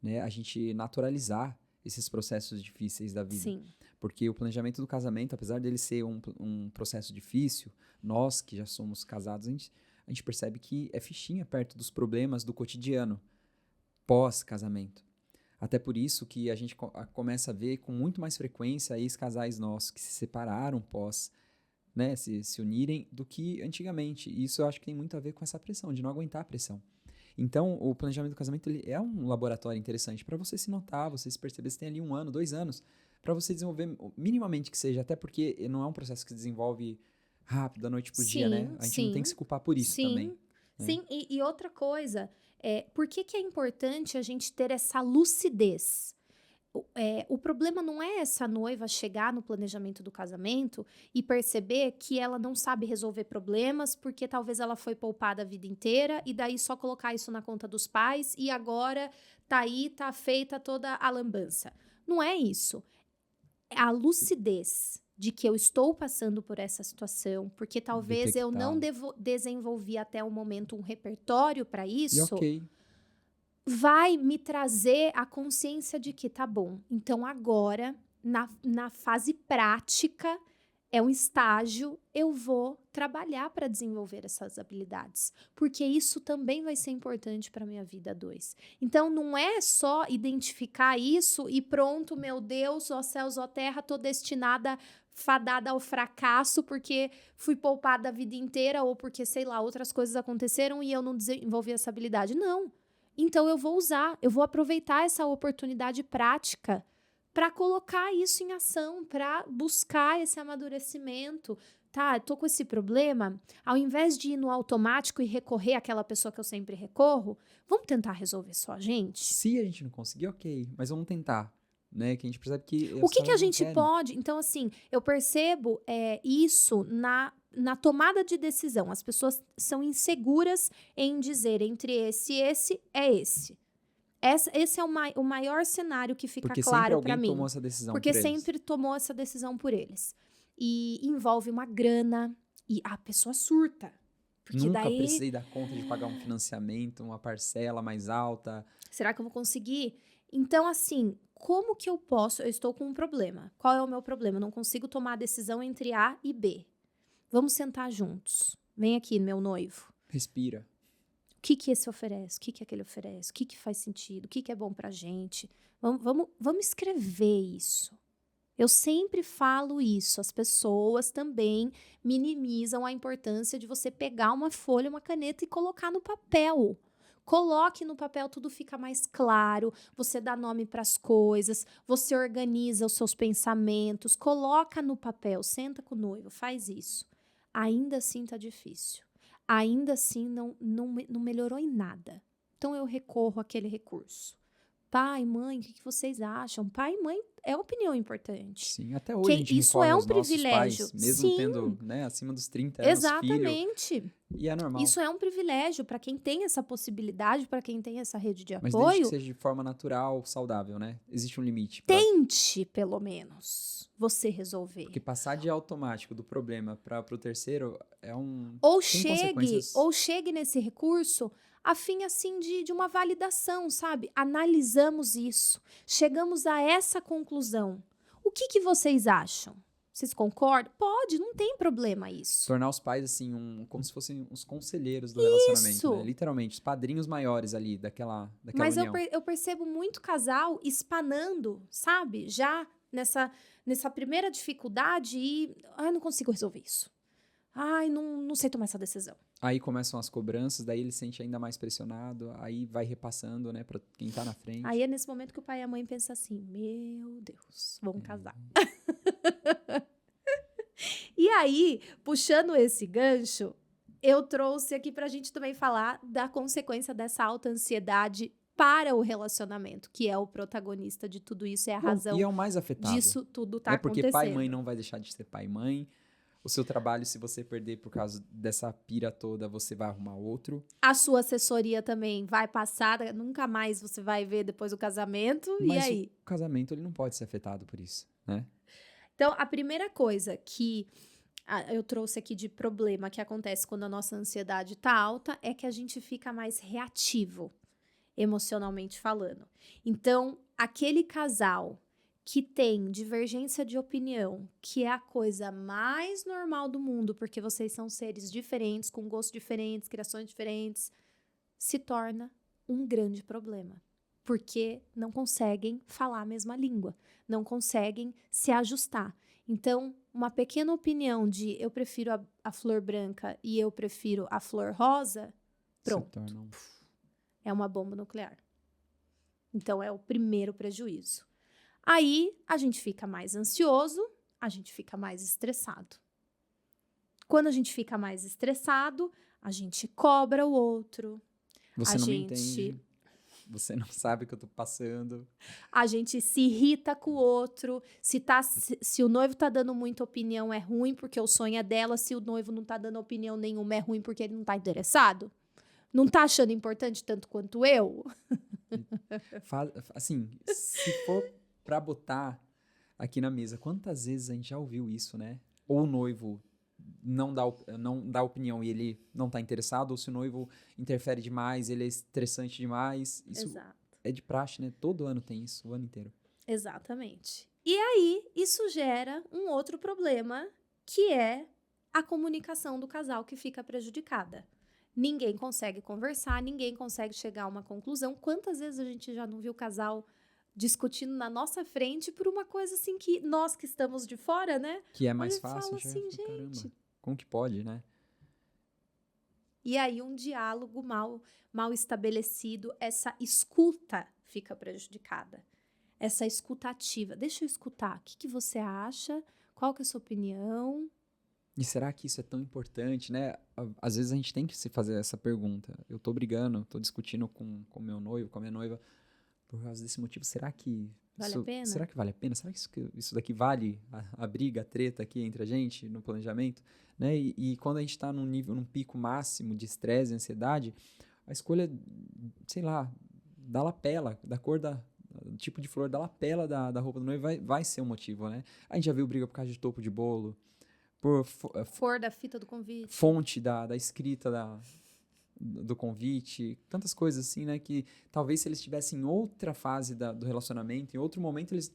Speaker 2: né? A gente naturalizar esses processos difíceis da vida.
Speaker 1: Sim.
Speaker 2: Porque o planejamento do casamento, apesar dele ser um processo difícil, nós que já somos casados, a gente percebe que é fichinha perto dos problemas do cotidiano pós-casamento. Até por isso que a gente começa a ver com muito mais frequência ex-casais nossos que se separaram pós, né, se unirem do que antigamente. E isso eu acho que tem muito a ver com essa pressão, de não aguentar a pressão. Então, o planejamento do casamento ele é um laboratório interessante para você se notar, você se perceber. Você tem ali 1 ano, 2 anos, para você desenvolver minimamente que seja, até porque não é um processo que se desenvolve rápido, da noite pro dia, né? A gente não tem que se culpar por isso também. Né?
Speaker 1: Sim, e outra coisa, por que é importante a gente ter essa lucidez? O problema não é essa noiva chegar no planejamento do casamento e perceber que ela não sabe resolver problemas porque talvez ela foi poupada a vida inteira e daí só colocar isso na conta dos pais e agora tá feita toda a lambança. Não é isso. É a lucidez de que eu estou passando por essa situação, porque talvez eu não desenvolvi até o momento um repertório para isso. Vai me trazer a consciência de que tá bom. Então, agora, na fase prática, é um estágio, eu vou trabalhar para desenvolver essas habilidades. Porque isso também vai ser importante para minha vida 2. Então, não é só identificar isso e pronto, meu Deus, ó céus, ó terra, tô destinada fadada ao fracasso porque fui poupada a vida inteira ou porque, sei lá, outras coisas aconteceram e eu não desenvolvi essa habilidade. Não. Então eu vou aproveitar essa oportunidade prática para colocar isso em ação, para buscar esse amadurecimento. Tá, tô com esse problema, ao invés de ir no automático e recorrer àquela pessoa que eu sempre recorro, vamos tentar resolver só a gente?
Speaker 2: Se a gente não conseguir, ok, mas vamos tentar, né? Que a gente percebe que
Speaker 1: O que a gente pode... Então, assim, eu percebo isso na tomada de decisão. As pessoas são inseguras em dizer entre esse e esse, é esse. Esse é o maior cenário que fica claro para mim.
Speaker 2: Tomou essa decisão
Speaker 1: porque
Speaker 2: por eles.
Speaker 1: sempre tomou essa decisão por eles. E envolve uma grana e a pessoa surta. Porque
Speaker 2: Nunca precisei dar conta de pagar um financiamento, uma parcela mais alta.
Speaker 1: Será que eu vou conseguir? Então, assim, como que eu posso? Eu estou com um problema. Qual é o meu problema? Eu não consigo tomar a decisão entre A e B. Vamos sentar juntos. Vem aqui, meu noivo.
Speaker 2: Respira.
Speaker 1: O que esse oferece? O que aquele oferece? O que faz sentido? O que é bom pra gente? Vamos escrever isso. Eu sempre falo isso. As pessoas também minimizam a importância de você pegar uma folha, uma caneta e colocar no papel. Coloque no papel, tudo fica mais claro, você dá nome para as coisas, você organiza os seus pensamentos, coloca no papel, senta com o noivo, faz isso. Ainda assim tá difícil. Ainda assim não melhorou em nada. Então eu recorro àquele recurso. Pai, mãe, o que vocês acham? Pai e mãe é opinião importante.
Speaker 2: Sim, até hoje a gente
Speaker 1: isso é um privilégio.
Speaker 2: Pais, mesmo
Speaker 1: Sim,
Speaker 2: tendo, né, acima dos 30 anos,
Speaker 1: exatamente.
Speaker 2: Filho, e é normal.
Speaker 1: Isso é um privilégio para quem tem essa possibilidade, para quem tem essa rede de apoio.
Speaker 2: Mas desde que seja de forma natural, saudável, né? Existe um limite.
Speaker 1: Tente, pelo menos, você resolver.
Speaker 2: Porque passar de automático do problema para o terceiro é um...
Speaker 1: Ou chegue nesse recurso a fim, assim, de uma validação, sabe? Analisamos isso, chegamos a essa conclusão. O que vocês acham? Vocês concordam? Pode, não tem problema isso.
Speaker 2: Tornar os pais, assim, como se fossem os conselheiros do relacionamento, né? Literalmente, os padrinhos maiores ali daquela
Speaker 1: Mas
Speaker 2: união.
Speaker 1: eu percebo muito casal espanando, sabe? Já nessa primeira dificuldade e... Ai, não consigo resolver isso. Ai, não sei tomar essa decisão.
Speaker 2: Aí começam as cobranças, daí ele se sente ainda mais pressionado, aí vai repassando, né, pra quem tá na frente.
Speaker 1: Aí é nesse momento que o pai e a mãe pensam assim, meu Deus, vamos casar. E aí, puxando esse gancho, eu trouxe aqui pra gente também falar da consequência dessa alta ansiedade para o relacionamento, que é o protagonista de tudo isso, é a razão
Speaker 2: e é o mais afetado.
Speaker 1: Disso tudo tá acontecendo.
Speaker 2: Porque pai e mãe não vai deixar de ser pai e mãe. O seu trabalho, se você perder por causa dessa pira toda, você vai arrumar outro.
Speaker 1: A sua assessoria também vai passar, nunca mais você vai ver depois do casamento.
Speaker 2: Mas
Speaker 1: e aí?
Speaker 2: O casamento ele não pode ser afetado por isso, né?
Speaker 1: Então, a primeira coisa que eu trouxe aqui de problema que acontece quando a nossa ansiedade tá alta é que a gente fica mais reativo, emocionalmente falando. Então, aquele casal que tem divergência de opinião, que é a coisa mais normal do mundo, porque vocês são seres diferentes, com gostos diferentes, criações diferentes, se torna um grande problema. Porque não conseguem falar a mesma língua, não conseguem se ajustar. Então, uma pequena opinião de eu prefiro a flor branca e eu prefiro a flor rosa, pronto. É uma bomba nuclear. Então, é o primeiro prejuízo. Aí, a gente fica mais ansioso, a gente fica mais estressado. Quando a gente fica mais estressado, a gente cobra o outro.
Speaker 2: Você não me entende. Você não sabe o que eu tô passando.
Speaker 1: A gente se irrita com o outro. Se o noivo tá dando muita opinião, é ruim porque o sonho é dela. Se o noivo não tá dando opinião nenhuma, é ruim porque ele não tá interessado. Não tá achando importante tanto quanto eu?
Speaker 2: Assim, se for pra botar aqui na mesa, quantas vezes a gente já ouviu isso, né? Ou o noivo não dá opinião e ele não tá interessado, ou se o noivo interfere demais, ele é estressante demais. Isso
Speaker 1: Exato.
Speaker 2: É de praxe, né? Todo ano tem isso, o ano inteiro.
Speaker 1: Exatamente. E aí, isso gera um outro problema, que é a comunicação do casal que fica prejudicada. Ninguém consegue conversar, ninguém consegue chegar a uma conclusão. Quantas vezes a gente já não viu o casal discutindo na nossa frente por uma coisa assim que nós que estamos de fora, né?
Speaker 2: Que é mais
Speaker 1: Olha,
Speaker 2: fácil,
Speaker 1: fala
Speaker 2: já
Speaker 1: assim,
Speaker 2: caramba,
Speaker 1: gente.
Speaker 2: como que pode, né?
Speaker 1: E aí um diálogo mal estabelecido, essa escuta fica prejudicada. Essa escutativa. Deixa eu escutar. O que você acha? Qual que é a sua opinião?
Speaker 2: E será que isso é tão importante, né? Às vezes a gente tem que se fazer essa pergunta. Eu tô brigando, tô discutindo com meu noivo, com a minha noiva, por causa desse motivo. Será que
Speaker 1: Vale a pena?
Speaker 2: será que vale a pena? Será que isso daqui vale a briga, a treta aqui entre a gente no planejamento? Né? E quando a gente tá num pico máximo de estresse e ansiedade, a escolha, sei lá, da lapela, da cor do tipo de flor da lapela da roupa do noivo vai ser um motivo, né? A gente já viu briga por causa de topo de bolo, por
Speaker 1: cor da fita do convite.
Speaker 2: fonte da escrita do convite, tantas coisas assim, né? Que talvez se eles estivessem em outra fase do relacionamento, em outro momento, eles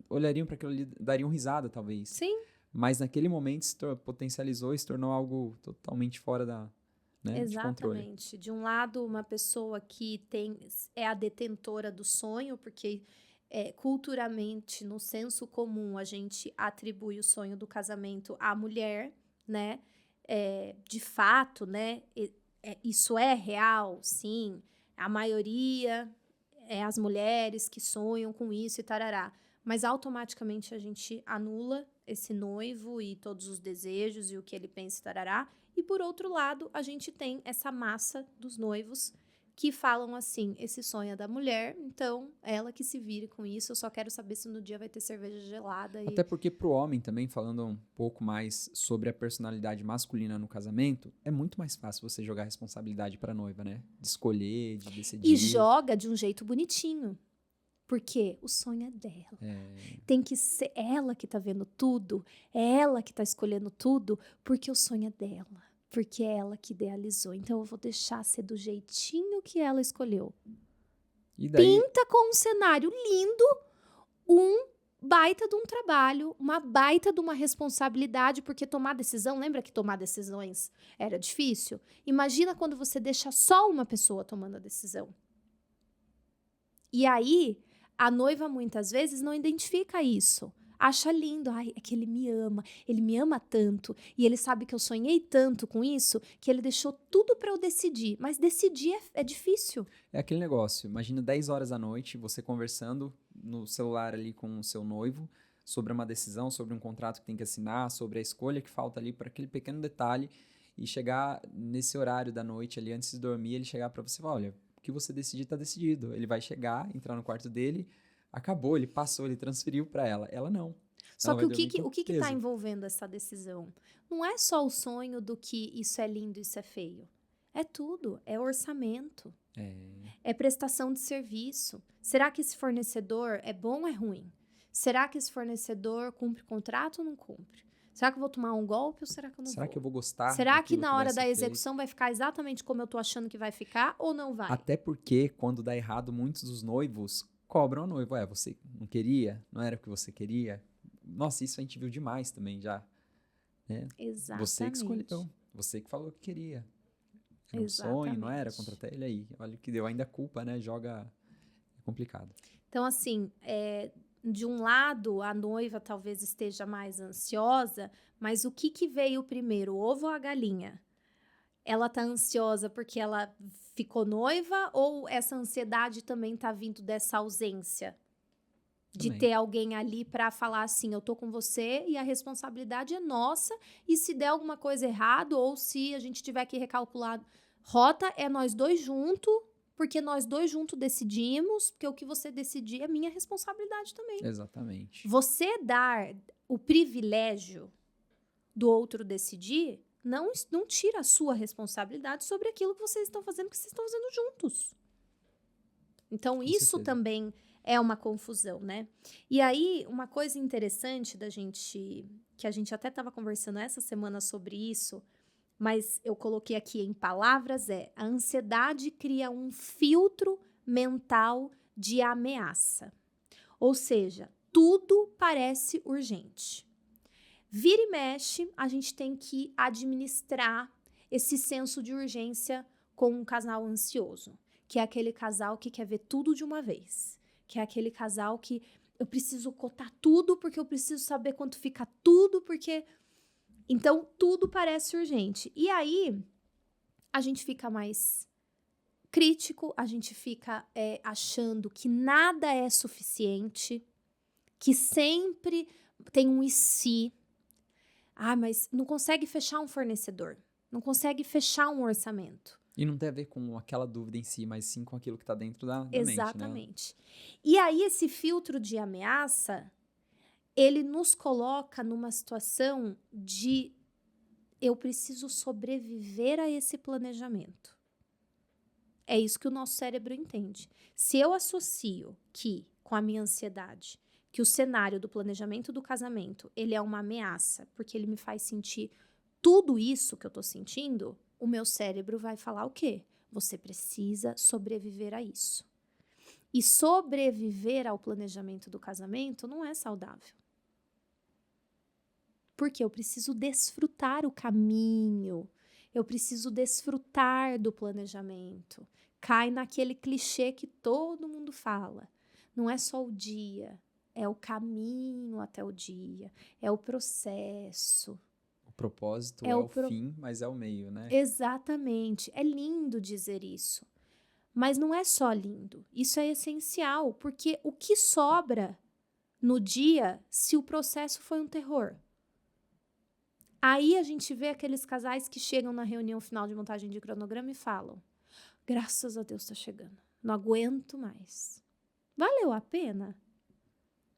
Speaker 2: olhariam para aquilo ali, dariam risada, talvez.
Speaker 1: Sim.
Speaker 2: Mas naquele momento potencializou e se tornou algo totalmente fora de controle.
Speaker 1: Exatamente. De um lado, uma pessoa que é a detentora do sonho, porque culturalmente, no senso comum, a gente atribui o sonho do casamento à mulher, né? De fato, né? Isso é real, sim. A maioria é as mulheres que sonham com isso e tarará. Mas automaticamente a gente anula esse noivo e todos os desejos e o que ele pensa e tarará. E por outro lado, a gente tem essa massa dos noivos que falam assim, esse sonho é da mulher, então ela que se vire com isso, eu só quero saber se no dia vai ter cerveja gelada.
Speaker 2: Até porque pro homem também, falando um pouco mais sobre a personalidade masculina no casamento, é muito mais fácil você jogar a responsabilidade pra noiva, né? De escolher, de decidir.
Speaker 1: E joga de um jeito bonitinho. Porque o sonho é dela. Tem que ser ela que tá vendo tudo, é ela que tá escolhendo tudo, porque o sonho é dela. Porque é ela que idealizou. Então eu vou deixar ser do jeitinho que ela escolheu.
Speaker 2: E daí...
Speaker 1: Pinta com um cenário lindo, um baita de um trabalho, uma baita de uma responsabilidade, porque tomar decisão, lembra que tomar decisões era difícil? Imagina quando você deixa só uma pessoa tomando a decisão. E aí, a noiva muitas vezes não identifica isso. Acha lindo, ai, é que ele me ama tanto, e ele sabe que eu sonhei tanto com isso, que ele deixou tudo para eu decidir. Mas decidir é difícil.
Speaker 2: É aquele negócio, imagina 10 horas da noite, você conversando no celular ali com o seu noivo, sobre uma decisão, sobre um contrato que tem que assinar, sobre a escolha que falta ali para aquele pequeno detalhe, e chegar nesse horário da noite ali, antes de dormir, ele chegar para você e falar, olha, o que você decidir tá decidido. Ele vai chegar, entrar no quarto dele, acabou, ele passou, ele transferiu para ela. Ela não.
Speaker 1: Só
Speaker 2: ela
Speaker 1: que o que está envolvendo essa decisão? Não é só o sonho do que isso é lindo, isso é feio. É tudo. É orçamento. É prestação de serviço. Será que esse fornecedor é bom ou é ruim? Será que esse fornecedor cumpre contrato ou não cumpre? Será que eu vou tomar um golpe ou será que eu não vou?
Speaker 2: Será que eu vou gostar?
Speaker 1: Será que na hora da execução vai ficar exatamente como eu tô achando que vai ficar ou não vai?
Speaker 2: Até porque, quando dá errado, muitos dos noivos cobram a noiva. Você não queria? Não era o que você queria? Nossa, isso a gente viu demais também já. Né?
Speaker 1: Exatamente.
Speaker 2: Você que escolheu. Você que falou que queria. Era um sonho, não era? Contratar ele aí. Olha o que deu. Ainda culpa, né? Joga... É complicado.
Speaker 1: Então, assim, de um lado, a noiva talvez esteja mais ansiosa, mas o que veio primeiro, o ovo ou a galinha? Ela tá ansiosa porque ela ficou noiva ou essa ansiedade também tá vindo dessa ausência? De ter alguém ali para falar assim, eu tô com você e a responsabilidade é nossa, e se der alguma coisa errada ou se a gente tiver que recalcular rota, é nós dois juntos, porque nós dois juntos decidimos, porque o que você decidir é minha responsabilidade também.
Speaker 2: Exatamente.
Speaker 1: Você dar o privilégio do outro decidir não tira a sua responsabilidade sobre aquilo que vocês estão fazendo, que vocês estão fazendo juntos. Então, isso também é uma confusão, né? E aí, uma coisa interessante que a gente até estava conversando essa semana sobre isso, mas eu coloquei aqui em palavras, a ansiedade cria um filtro mental de ameaça. Ou seja, tudo parece urgente. Vira e mexe, a gente tem que administrar esse senso de urgência com um casal ansioso, que é aquele casal que quer ver tudo de uma vez, que é aquele casal que eu preciso cotar tudo, porque eu preciso saber quanto fica tudo, porque... Então, tudo parece urgente. E aí, a gente fica mais crítico, a gente fica achando que nada é suficiente, que sempre tem um e se. Mas não consegue fechar um fornecedor, não consegue fechar um orçamento.
Speaker 2: E não tem a ver com aquela dúvida em si, mas sim com aquilo que está dentro da mente, né?
Speaker 1: Exatamente. E aí, esse filtro de ameaça, ele nos coloca numa situação de eu preciso sobreviver a esse planejamento. É isso que o nosso cérebro entende. Se eu associo com a minha ansiedade, que o cenário do planejamento do casamento, ele é uma ameaça, porque ele me faz sentir tudo isso que eu tô sentindo, o meu cérebro vai falar o quê? Você precisa sobreviver a isso. E sobreviver ao planejamento do casamento não é saudável. Porque eu preciso desfrutar o caminho, eu preciso desfrutar do planejamento. Cai naquele clichê que todo mundo fala. Não é só o dia, é o caminho até o dia, é o processo.
Speaker 2: O propósito é o fim, mas é o meio, né?
Speaker 1: Exatamente. É lindo dizer isso. Mas não é só lindo. Isso é essencial, porque o que sobra no dia se o processo foi um terror? Aí a gente vê aqueles casais que chegam na reunião final de montagem de cronograma e falam: graças a Deus tá chegando, não aguento mais. Valeu a pena?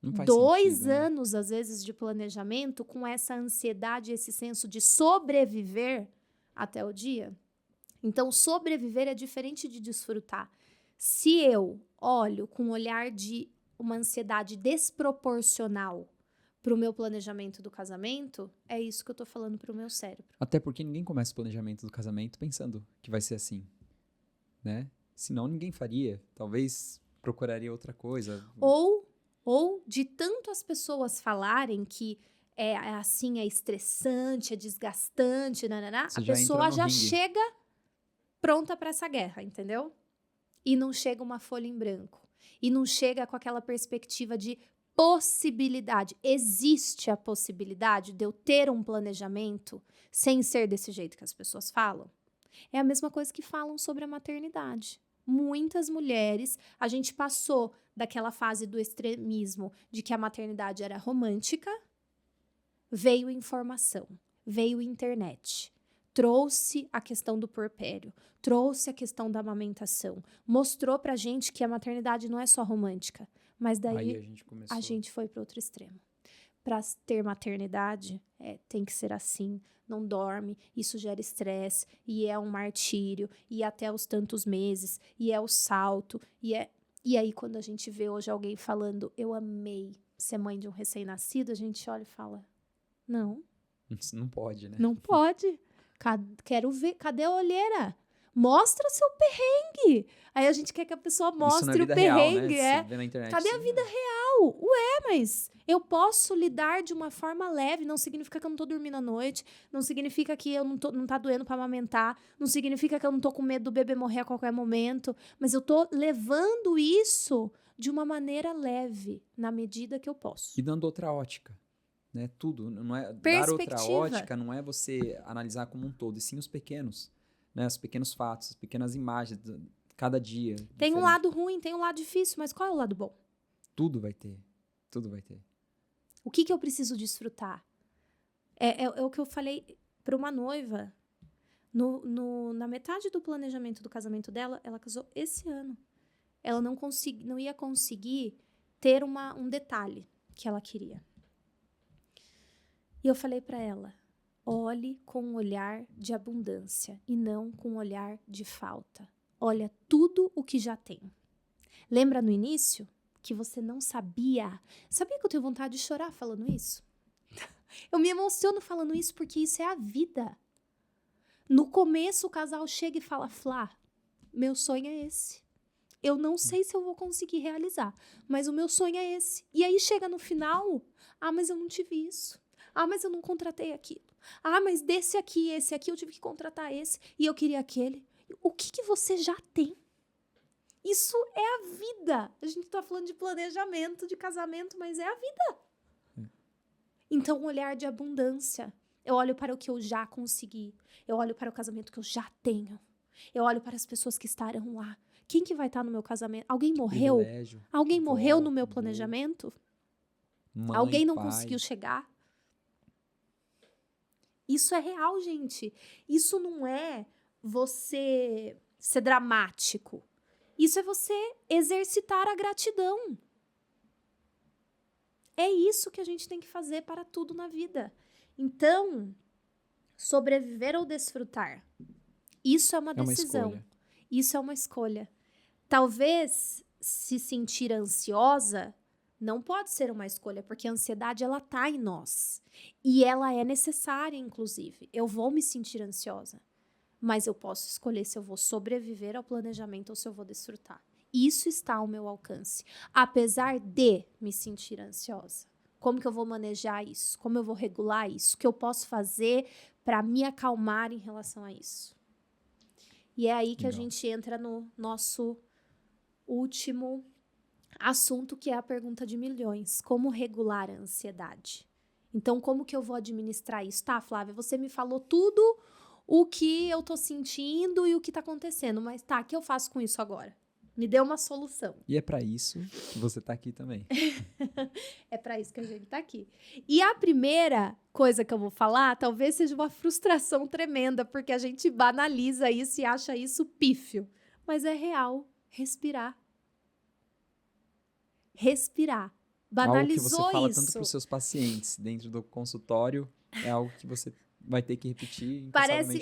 Speaker 2: Não faz
Speaker 1: 2
Speaker 2: sentido, né?
Speaker 1: anos, às vezes, de planejamento com essa ansiedade, esse senso de sobreviver até o dia? Então, sobreviver é diferente de desfrutar. Se eu olho com um olhar de uma ansiedade desproporcional para o meu planejamento do casamento, é isso que eu tô falando para o meu cérebro.
Speaker 2: Até porque ninguém começa o planejamento do casamento pensando que vai ser assim, né? Senão ninguém faria. Talvez procuraria outra coisa.
Speaker 1: Ou de tanto as pessoas falarem que é assim, é estressante, é desgastante, a pessoa já chega pronta para essa guerra, entendeu? E não chega uma folha em branco. E não chega com aquela perspectiva de possibilidade. Existe a possibilidade de eu ter um planejamento sem ser desse jeito que as pessoas falam? É a mesma coisa que falam sobre a maternidade. Muitas mulheres, a gente passou daquela fase do extremismo de que a maternidade era romântica, veio informação, veio internet, trouxe a questão do puerpério, trouxe a questão da amamentação, mostrou pra gente que a maternidade não é só romântica, mas daí a gente foi para outro extremo. Para ter maternidade, tem que ser assim, não dorme, isso gera estresse, e é um martírio, e até os tantos meses, e é o salto, e aí quando a gente vê hoje alguém falando, eu amei ser mãe de um recém-nascido, a gente olha e fala, não.
Speaker 2: Não pode, né?
Speaker 1: Não pode. Quero ver, cadê a olheira? Mostra seu perrengue. Aí a gente quer que a pessoa mostre o perrengue.
Speaker 2: Real, né? Vê na internet,
Speaker 1: cadê a vida real? Mas eu posso lidar de uma forma leve, não significa que eu não tô dormindo à noite, não significa que eu não tá doendo pra amamentar, não significa que eu não tô com medo do bebê morrer a qualquer momento, mas eu tô levando isso de uma maneira leve, na medida que eu posso.
Speaker 2: E dando outra ótica. Né? Tudo. Não é dar outra ótica, não é você analisar como um todo, e sim os pequenos. Né? Os pequenos fatos, as pequenas imagens, cada dia.
Speaker 1: Tem um lado ruim, tem um lado difícil, mas qual é o lado bom?
Speaker 2: Tudo vai ter. Tudo vai ter.
Speaker 1: O que eu preciso desfrutar? É o que eu falei para uma noiva. Na metade do planejamento do casamento dela, ela casou esse ano. Ela não ia conseguir ter um detalhe que ela queria. E eu falei para ela, olhe com um olhar de abundância e não com um olhar de falta. Olha tudo o que já tem. Lembra no início que você não sabia? Sabia que eu tenho vontade de chorar falando isso? Eu me emociono falando isso porque isso é a vida. No começo o casal chega e fala, Flá, meu sonho é esse. Eu não sei se eu vou conseguir realizar, mas o meu sonho é esse. E aí chega no final, mas eu não tive isso. Mas eu não contratei aquilo. Mas esse aqui eu tive que contratar esse. E eu queria aquele. O que você já tem? Isso é a vida. A gente tá falando de planejamento, de casamento, mas é a vida. Então, um olhar de abundância. Eu olho para o que eu já consegui. Eu olho para o casamento que eu já tenho. Eu olho para as pessoas que estarão lá. Quem que vai estar no meu casamento? Alguém morreu?
Speaker 2: Privilégio.
Speaker 1: Alguém morreu no meu
Speaker 2: Vô,
Speaker 1: planejamento?
Speaker 2: mãe,
Speaker 1: Alguém não
Speaker 2: pai.
Speaker 1: conseguiu chegar? Isso é real, gente. Isso não é você ser dramático. Isso é você exercitar a gratidão. É isso que a gente tem que fazer para tudo na vida. Então, sobreviver ou desfrutar, isso é uma decisão.
Speaker 2: Escolha.
Speaker 1: Isso é uma escolha. Talvez se sentir ansiosa não pode ser uma escolha, porque a ansiedade, ela tá em nós. E ela é necessária, inclusive. Eu vou me sentir ansiosa, mas eu posso escolher se eu vou sobreviver ao planejamento ou se eu vou desfrutar. Isso está ao meu alcance, apesar de me sentir ansiosa. Como que eu vou manejar isso? Como eu vou regular isso? O que eu posso fazer para me acalmar em relação a isso? E é aí que a gente entra no nosso último assunto, que é a pergunta de milhões. Como regular a ansiedade? Então, como que eu vou administrar isso? Tá, Flávia, você me falou tudo o que eu tô sentindo e o que tá acontecendo, mas tá, o que eu faço com isso agora? Me dê uma solução.
Speaker 2: E é para isso que você tá aqui também.
Speaker 1: É para isso que a gente tá aqui. E a primeira coisa que eu vou falar, talvez seja uma frustração tremenda, porque a gente banaliza isso e acha isso pífio. Mas é real. Respirar. Respirar. Banalizou
Speaker 2: algo que você fala
Speaker 1: isso.
Speaker 2: tanto para os seus pacientes dentro do consultório, é algo que você vai ter que repetir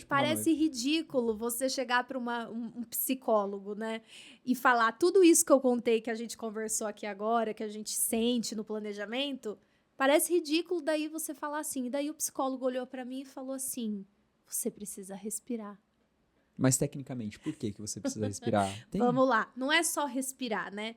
Speaker 1: Parece ridículo você chegar para um psicólogo, né? E falar tudo isso que eu contei, que a gente conversou aqui agora, que a gente sente no planejamento. Parece ridículo daí você falar assim. E daí o psicólogo olhou para mim e falou assim: você precisa respirar.
Speaker 2: Mas tecnicamente, por que você precisa respirar?
Speaker 1: Vamos lá. Não é só respirar, né?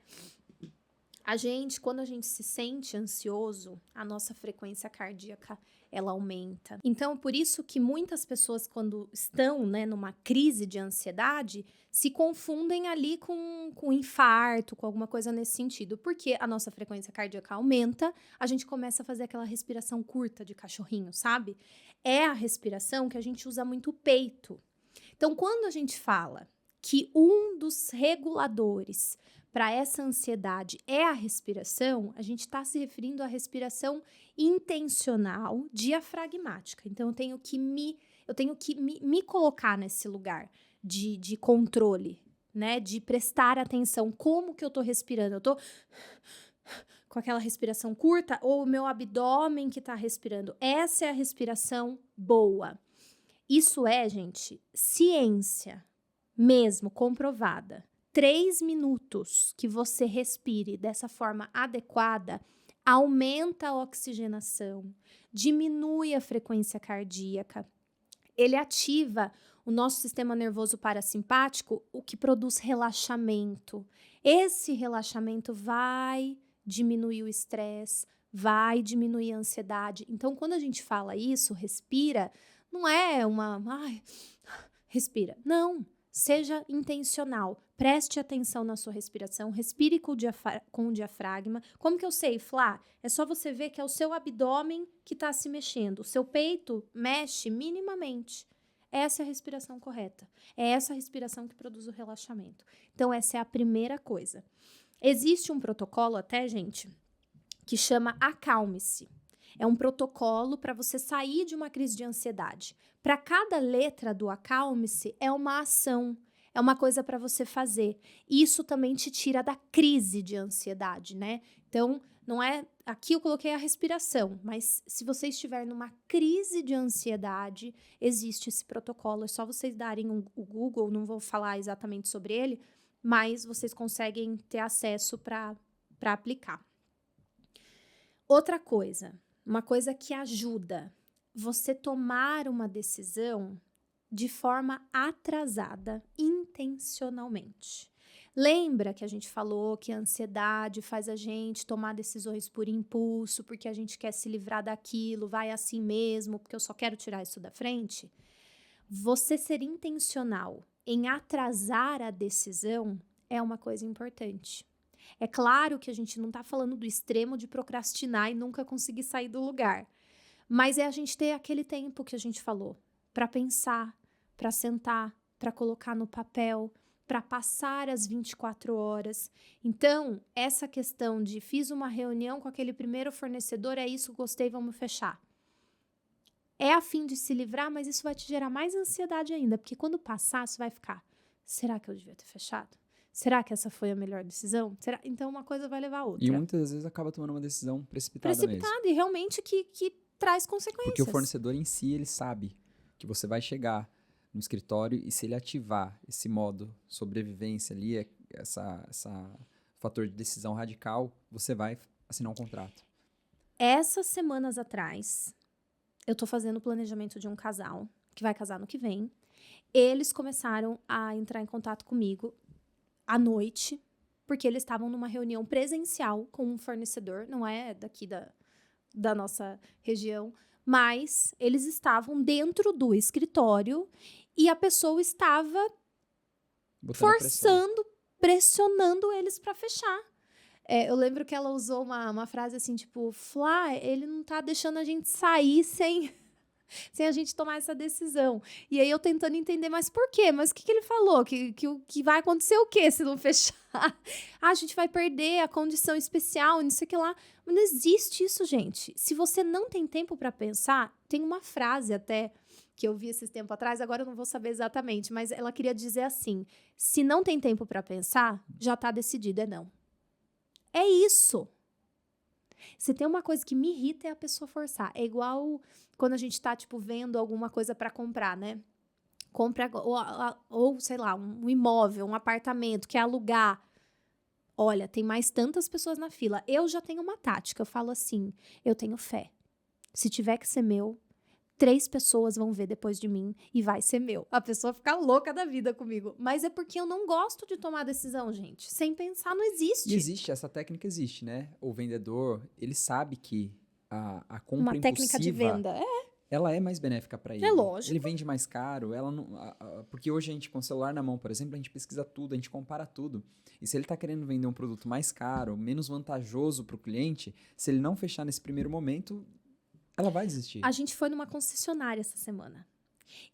Speaker 1: Quando a gente se sente ansioso, a nossa frequência cardíaca, ela aumenta. Então, por isso que muitas pessoas, quando estão, né, numa crise de ansiedade, se confundem ali com infarto, com alguma coisa nesse sentido. Porque a nossa frequência cardíaca aumenta, a gente começa a fazer aquela respiração curta de cachorrinho, sabe? É a respiração que a gente usa muito o peito. Então, quando a gente fala que um dos reguladores para essa ansiedade é a respiração, a gente está se referindo à respiração intencional diafragmática. Então, eu tenho que me colocar nesse lugar de controle, né? De prestar atenção. Como que eu estou respirando? Eu estou com aquela respiração curta ou o meu abdômen que está respirando? Essa é a respiração boa. Isso é, gente, ciência mesmo, comprovada. 3 minutos que você respire dessa forma adequada aumenta a oxigenação, diminui a frequência cardíaca, ele ativa o nosso sistema nervoso parasimpático, o que produz relaxamento. Esse relaxamento vai diminuir o estresse, vai diminuir a ansiedade. Então, quando a gente fala isso, respira, não é respira. Não, seja intencional. Preste atenção na sua respiração, respire com o diafragma. Como que eu sei, Flá? É só você ver que é o seu abdômen que está se mexendo. O seu peito mexe minimamente. Essa é a respiração correta. É essa a respiração que produz o relaxamento. Então, essa é a primeira coisa. Existe um protocolo até, gente, que chama Acalme-se. É um protocolo para você sair de uma crise de ansiedade. Para cada letra do Acalme-se é uma ação, é uma coisa para você fazer. Isso também te tira da crise de ansiedade, né? Então, não é... Aqui eu coloquei a respiração, mas se você estiver numa crise de ansiedade, existe esse protocolo. É só vocês darem o Google, não vou falar exatamente sobre ele, mas vocês conseguem ter acesso para aplicar. Outra coisa, uma coisa que ajuda você tomar uma decisão de forma atrasada, intencionalmente. Lembra que a gente falou que a ansiedade faz a gente tomar decisões por impulso, porque a gente quer se livrar daquilo, vai assim mesmo, porque eu só quero tirar isso da frente? Você ser intencional em atrasar a decisão é uma coisa importante. É claro que a gente não tá falando do extremo de procrastinar e nunca conseguir sair do lugar. Mas é a gente ter aquele tempo que a gente falou, para pensar, para sentar, para colocar no papel, para passar as 24 horas. Então, essa questão de fiz uma reunião com aquele primeiro fornecedor, é isso, gostei, vamos fechar. É a fim de se livrar, mas isso vai te gerar mais ansiedade ainda, porque quando passar, você vai ficar, será que eu devia ter fechado? Será que essa foi a melhor decisão? Será? Então, uma coisa vai levar a outra.
Speaker 2: E muitas vezes acaba tomando uma decisão precipitada mesmo.
Speaker 1: E realmente que traz consequências.
Speaker 2: Porque o fornecedor em si, ele sabe que você vai chegar no escritório e se ele ativar esse modo sobrevivência ali, essa fator de decisão radical, você vai assinar um contrato.
Speaker 1: Essas semanas atrás, eu tô fazendo o planejamento de um casal que vai casar no que vem. Eles começaram a entrar em contato comigo à noite, porque eles estavam numa reunião presencial com um fornecedor, não é daqui da nossa região, mas eles estavam dentro do escritório e a pessoa estava forçando, pressionando eles para fechar. Eu lembro que ela usou uma frase assim, tipo, Flá, ele não tá deixando a gente sair sem a gente tomar essa decisão. E aí eu tentando entender, mas por quê? Mas o que ele falou? Que vai acontecer o quê se não fechar? A gente vai perder a condição especial, não sei o que lá. Mas não existe isso, gente. Se você não tem tempo para pensar, tem uma frase até que eu vi esses tempos atrás, agora eu não vou saber exatamente, mas ela queria dizer assim, se não tem tempo para pensar, já tá decidido, é não. É isso. Se tem uma coisa que me irrita é a pessoa forçar. É igual quando a gente tá, tipo, vendo alguma coisa pra comprar, né? Compra, ou sei lá, um imóvel, um apartamento, quer alugar. Olha, tem mais tantas pessoas na fila. Eu já tenho uma tática, eu falo assim, eu tenho fé. Se tiver que ser meu, 3 pessoas vão ver depois de mim e vai ser meu. A pessoa fica louca da vida comigo. Mas é porque eu não gosto de tomar decisão, gente. Sem pensar, não existe.
Speaker 2: E existe, essa técnica existe, né? O vendedor, ele sabe que a compra
Speaker 1: uma técnica de venda,
Speaker 2: ela é mais benéfica para ele.
Speaker 1: É lógico.
Speaker 2: Ele vende mais caro, ela não, porque hoje a gente, com o celular na mão, por exemplo, a gente pesquisa tudo, a gente compara tudo. E se ele está querendo vender um produto mais caro, menos vantajoso para o cliente, se ele não fechar nesse primeiro momento, ela vai desistir.
Speaker 1: A gente foi numa concessionária essa semana.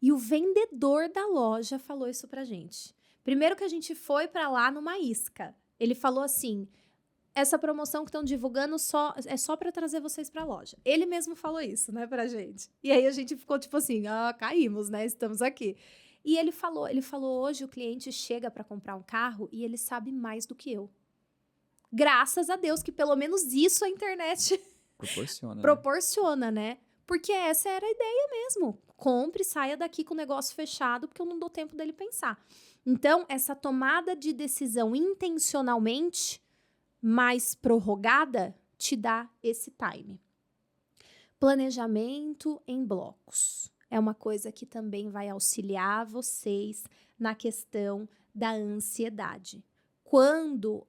Speaker 1: E o vendedor da loja falou isso pra gente. Primeiro que a gente foi pra lá numa isca. Ele falou assim, essa promoção que estão divulgando é só pra trazer vocês pra loja. Ele mesmo falou isso, né, pra gente. E aí a gente ficou tipo assim, caímos, né, estamos aqui. E ele falou, hoje o cliente chega pra comprar um carro e ele sabe mais do que eu. Graças a Deus que pelo menos isso a internet proporciona, né? Porque essa era a ideia mesmo. Compre, saia daqui com o negócio fechado, porque eu não dou tempo dele pensar. Então, essa tomada de decisão intencionalmente mais prorrogada te dá esse time. Planejamento em blocos. É uma coisa que também vai auxiliar vocês na questão da ansiedade. Quando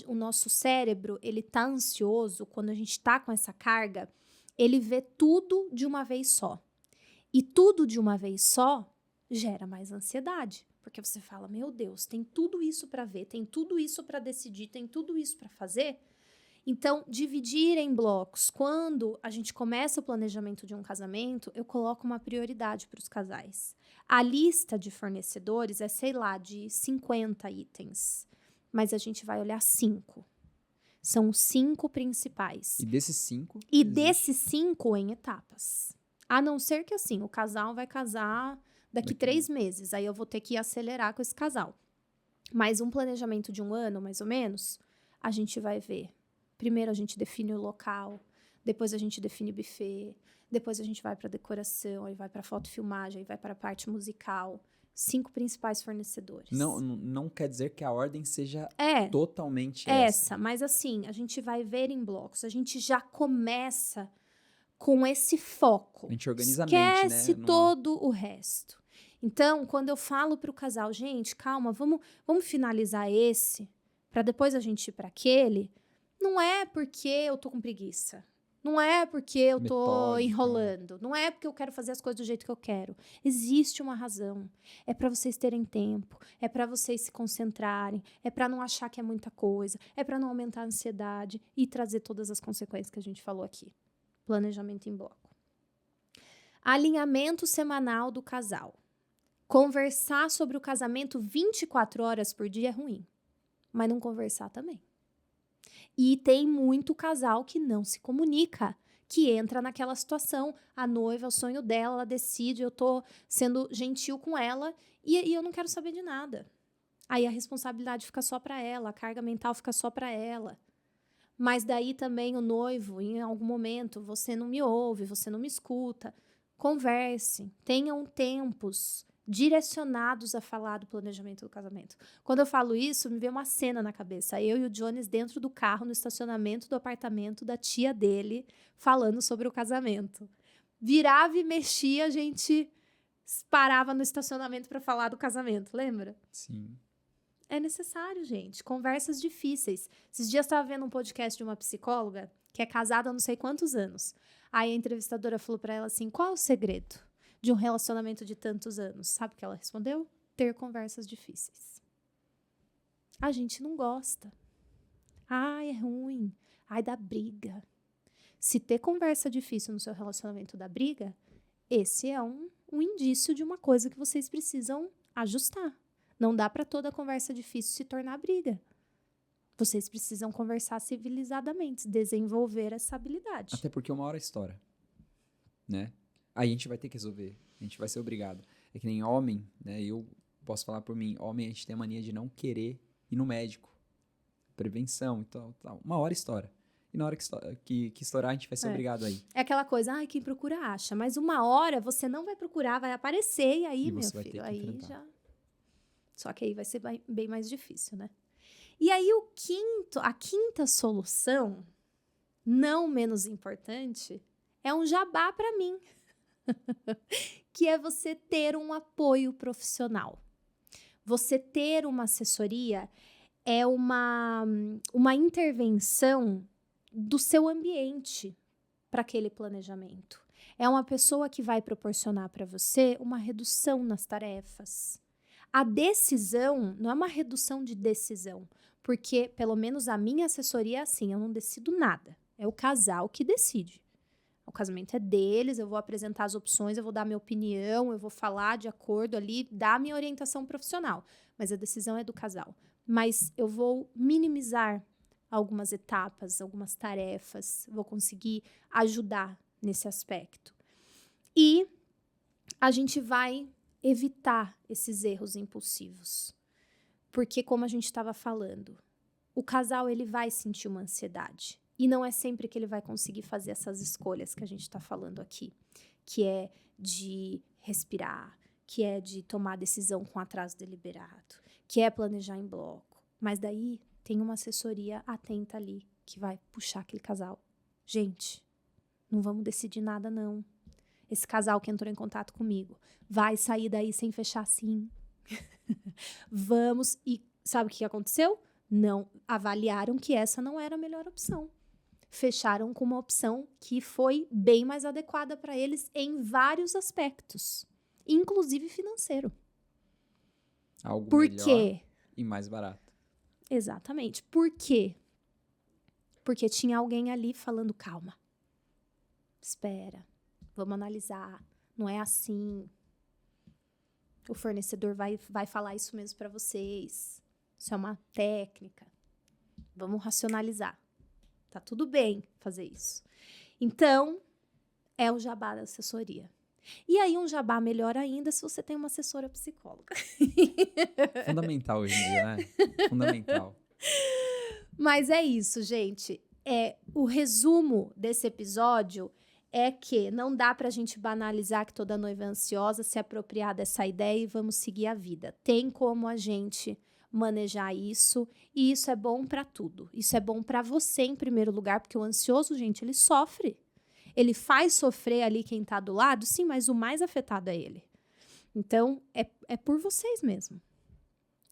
Speaker 1: o nosso cérebro ele tá ansioso, quando a gente tá com essa carga, ele vê tudo de uma vez só. E tudo de uma vez só gera mais ansiedade. Porque você fala, meu Deus, tem tudo isso para ver, tem tudo isso para decidir, tem tudo isso para fazer. Então, dividir em blocos. Quando a gente começa o planejamento de um casamento, eu coloco uma prioridade para os casais. A lista de fornecedores é, sei lá, de 50 itens. Mas a gente vai olhar 5. São os 5 principais.
Speaker 2: E desses 5?
Speaker 1: E desses 5 em etapas. A não ser que, assim, o casal vai casar daqui 3 meses. Aí eu vou ter que acelerar com esse casal. Mas um planejamento de 1 ano, mais ou menos, a gente vai ver. Primeiro a gente define o local, depois a gente define buffet, depois a gente vai para decoração, aí vai para foto filmagem, aí vai para a parte musical. 5 principais fornecedores.
Speaker 2: Não quer dizer que a ordem seja totalmente
Speaker 1: essa. Mas assim, a gente vai ver em blocos. A gente já começa com esse foco.
Speaker 2: A gente organiza a mente, né?
Speaker 1: Esquece todo o resto. Então, quando eu falo para o casal, gente, calma, vamos finalizar esse, para depois a gente ir para aquele, não é porque eu tô com preguiça. Não é porque eu tô
Speaker 2: Metódica.
Speaker 1: enrolando. Não é porque eu quero fazer as coisas do jeito que eu quero. Existe uma razão. É para vocês terem tempo. É para vocês se concentrarem. É para não achar que é muita coisa. É para não aumentar a ansiedade e trazer todas as consequências que a gente falou aqui. Planejamento em bloco. Alinhamento semanal do casal. Conversar sobre o casamento 24 horas por dia é ruim. Mas não conversar também. E tem muito casal que não se comunica, que entra naquela situação. A noiva, é o sonho dela, ela decide, eu tô sendo gentil com ela e eu não quero saber de nada. Aí a responsabilidade fica só para ela, a carga mental fica só para ela. Mas daí também o noivo, em algum momento, você não me ouve, você não me escuta. Converse, tenham tempos direcionados a falar do planejamento do casamento. Quando eu falo isso, me vem uma cena na cabeça. Eu e o Jones dentro do carro, no estacionamento do apartamento da tia dele, falando sobre o casamento. Virava e mexia, a gente parava no estacionamento para falar do casamento, lembra?
Speaker 2: Sim.
Speaker 1: É necessário, gente. Conversas difíceis. Esses dias eu estava vendo um podcast de uma psicóloga que é casada há não sei quantos anos. Aí a entrevistadora falou para ela assim, qual é o segredo de um relacionamento de tantos anos? Sabe o que ela respondeu? Ter conversas difíceis. A gente não gosta. Ai, é ruim. Ai, dá briga. Se ter conversa difícil no seu relacionamento dá briga, esse é um indício de uma coisa que vocês precisam ajustar. Não dá para toda conversa difícil se tornar briga. Vocês precisam conversar civilizadamente, desenvolver essa habilidade.
Speaker 2: Até porque uma hora estoura, né? Aí a gente vai ter que resolver, a gente vai ser obrigado. É que nem homem, né? Eu posso falar por mim, homem a gente tem a mania de não querer ir no médico. Prevenção, então, uma hora estoura. E na hora que estourar, a gente vai ser obrigado aí.
Speaker 1: É aquela coisa, ai, quem procura acha. Mas uma hora você não vai procurar, vai aparecer, e aí,
Speaker 2: E
Speaker 1: meu
Speaker 2: você vai
Speaker 1: filho,
Speaker 2: ter que
Speaker 1: aí
Speaker 2: enfrentar.
Speaker 1: já... Só que aí vai ser bem mais difícil, né? E aí a quinta solução, não menos importante, é um jabá para mim. Que é você ter um apoio profissional. Você ter uma assessoria é uma intervenção do seu ambiente para aquele planejamento. É uma pessoa que vai proporcionar para você uma redução nas tarefas. A decisão não é uma redução de decisão, porque pelo menos a minha assessoria é assim, eu não decido nada. É o casal que decide. O casamento é deles, eu vou apresentar as opções, eu vou dar minha opinião, eu vou falar de acordo ali, dar minha orientação profissional. Mas a decisão é do casal. Mas eu vou minimizar algumas etapas, algumas tarefas, vou conseguir ajudar nesse aspecto. E a gente vai evitar esses erros impulsivos. Porque, como a gente estava falando, o casal ele vai sentir uma ansiedade. E não é sempre que ele vai conseguir fazer essas escolhas que a gente está falando aqui, que é de respirar, que é de tomar decisão com atraso deliberado, que é planejar em bloco. Mas daí tem uma assessoria atenta ali que vai puxar aquele casal. Gente, não vamos decidir nada não. Esse casal que entrou em contato comigo vai sair daí sem fechar sim. Vamos, e sabe o que aconteceu? Não avaliaram que essa não era a melhor opção. Fecharam com uma opção que foi bem mais adequada para eles em vários aspectos, inclusive financeiro.
Speaker 2: Algo
Speaker 1: Por
Speaker 2: melhor
Speaker 1: quê?
Speaker 2: E mais barato.
Speaker 1: Exatamente. Por quê? Porque tinha alguém ali falando, calma, espera, vamos analisar, não é assim. O fornecedor vai falar isso mesmo para vocês. Isso é uma técnica. Vamos racionalizar. Tá tudo bem fazer isso. Então, é o jabá da assessoria. E aí, um jabá melhor ainda se você tem uma assessora psicóloga.
Speaker 2: Fundamental hoje em dia, né? Fundamental.
Speaker 1: Mas é isso, gente. O resumo desse episódio é que não dá pra gente banalizar que toda noiva é ansiosa, se apropriar dessa ideia e vamos seguir a vida. Tem como a gente manejar isso, e isso é bom pra tudo. Isso é bom pra você em primeiro lugar, porque o ansioso, gente, ele sofre. Ele faz sofrer ali quem tá do lado, sim, mas o mais afetado é ele. Então, é por vocês mesmo.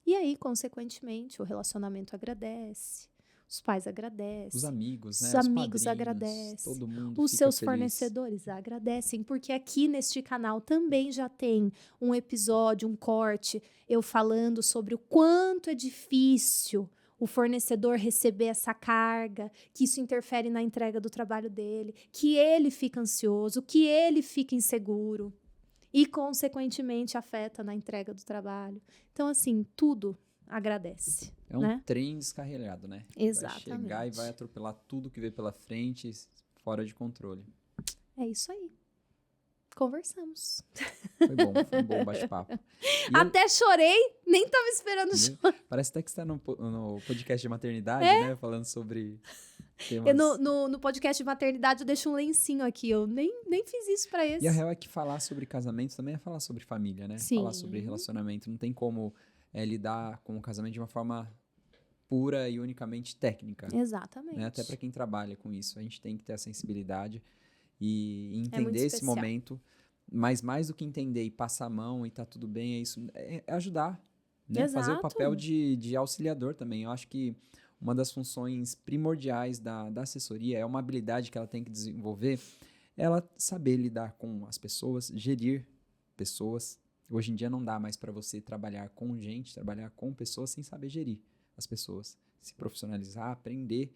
Speaker 1: E aí, consequentemente, o relacionamento agradece, Os pais agradecem.
Speaker 2: Os amigos, né?
Speaker 1: Os amigos agradecem.
Speaker 2: Todo mundo
Speaker 1: Os
Speaker 2: fica
Speaker 1: seus
Speaker 2: feliz.
Speaker 1: fornecedores agradecem, porque aqui neste canal também já tem um episódio, um corte, eu falando sobre o quanto é difícil o fornecedor receber essa carga, que isso interfere na entrega do trabalho dele, que ele fica ansioso, que ele fica inseguro e, consequentemente, afeta na entrega do trabalho. Então, assim, tudo agradece.
Speaker 2: É um
Speaker 1: né?
Speaker 2: trem descarregado, né?
Speaker 1: Exatamente.
Speaker 2: Vai chegar e vai atropelar tudo que vê pela frente, fora de controle.
Speaker 1: É isso aí. Conversamos.
Speaker 2: Foi um bom bate-papo.
Speaker 1: Até chorei, nem tava esperando chorar.
Speaker 2: Parece até que você tá no podcast de maternidade, né? Falando sobre temas...
Speaker 1: No podcast de maternidade eu deixo um lencinho aqui, eu nem fiz isso pra esse.
Speaker 2: E a real é que falar sobre casamento também é falar sobre família, né?
Speaker 1: Sim.
Speaker 2: Falar sobre relacionamento. Não tem como lidar com o casamento de uma forma pura e unicamente técnica.
Speaker 1: Exatamente.
Speaker 2: Né? Até para quem trabalha com isso. A gente tem que ter a sensibilidade e entender esse momento. Mas mais do que entender e passar a mão e tá tudo bem, é ajudar. Né?
Speaker 1: Exato.
Speaker 2: Fazer o papel de auxiliador também. Eu acho que uma das funções primordiais da assessoria é uma habilidade que ela tem que desenvolver, ela saber lidar com as pessoas, gerir pessoas. Hoje em dia não dá mais para você trabalhar com gente, trabalhar com pessoas sem saber gerir as pessoas. Se profissionalizar, aprender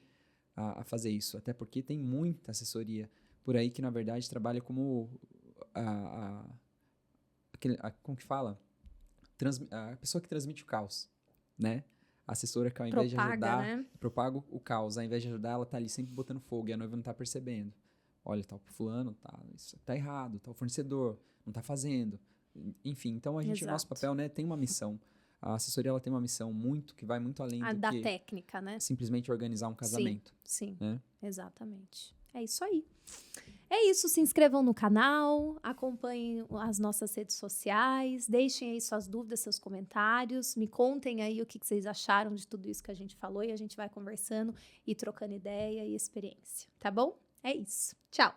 Speaker 2: a fazer isso. Até porque tem muita assessoria por aí que, na verdade, trabalha como como que fala? A pessoa que transmite o caos, né? A assessora que ao invés de ajudar,
Speaker 1: né?
Speaker 2: propaga o caos. Ao invés de ajudar, ela tá ali sempre botando fogo e a noiva não tá percebendo. Olha, tá o fulano, isso tá errado, tá o fornecedor, não tá fazendo. Enfim, então a gente, o nosso papel, né, tem uma missão. A assessoria, ela tem uma missão que vai muito além
Speaker 1: da técnica, né?
Speaker 2: Simplesmente organizar um casamento.
Speaker 1: Sim,
Speaker 2: né?
Speaker 1: Exatamente. É isso aí. É isso, se inscrevam no canal, acompanhem as nossas redes sociais, deixem aí suas dúvidas, seus comentários, me contem aí o que vocês acharam de tudo isso que a gente falou e a gente vai conversando e trocando ideia e experiência, tá bom? É isso. Tchau!